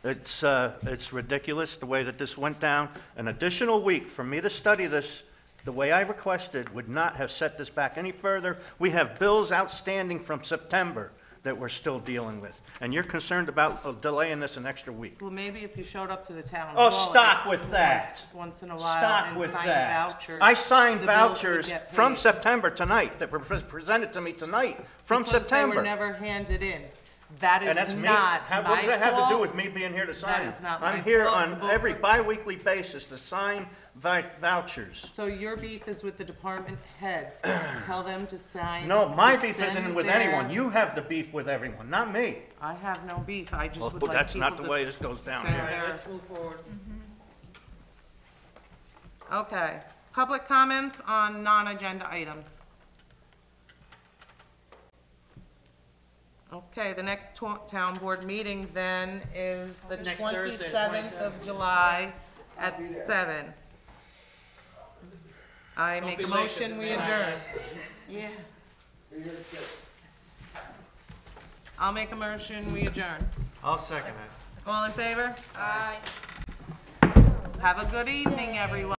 It's ridiculous the way that this went down. An additional week for me to study this the way I requested would not have set this back any further. We have bills outstanding from September that we're still dealing with, and you're concerned about delaying this an extra week. Well, maybe if you showed up to the town Oh, hall stop with that. once in a while Stop and with signed that. vouchers. I signed the bills would vouchers get from paid. September tonight that were presented to me tonight from Because they were September. never handed in. That And is that's me. not my What does that have to do fault. with me being here to sign is them? not my I'm here fault. on The every book- bi-weekly basis to sign vouchers. So your beef is with the department heads. Tell them to sign. No, my to beef send isn't with their- anyone. You have the beef with everyone, not me. I have no beef. I just Well, would like that's not people the to way this goes down send here. All right, their- let's move forward. Okay. Public comments on non-agenda items. Okay, the next town board meeting then is the Next Thursday, the 27th of July at 7. I Don't make be a late, 'cause motion, it we may not adjourn. last. Yeah. Be here at 6. I'll make a motion, we adjourn. I'll second that. All in favor? Aye. Have a good evening, everyone.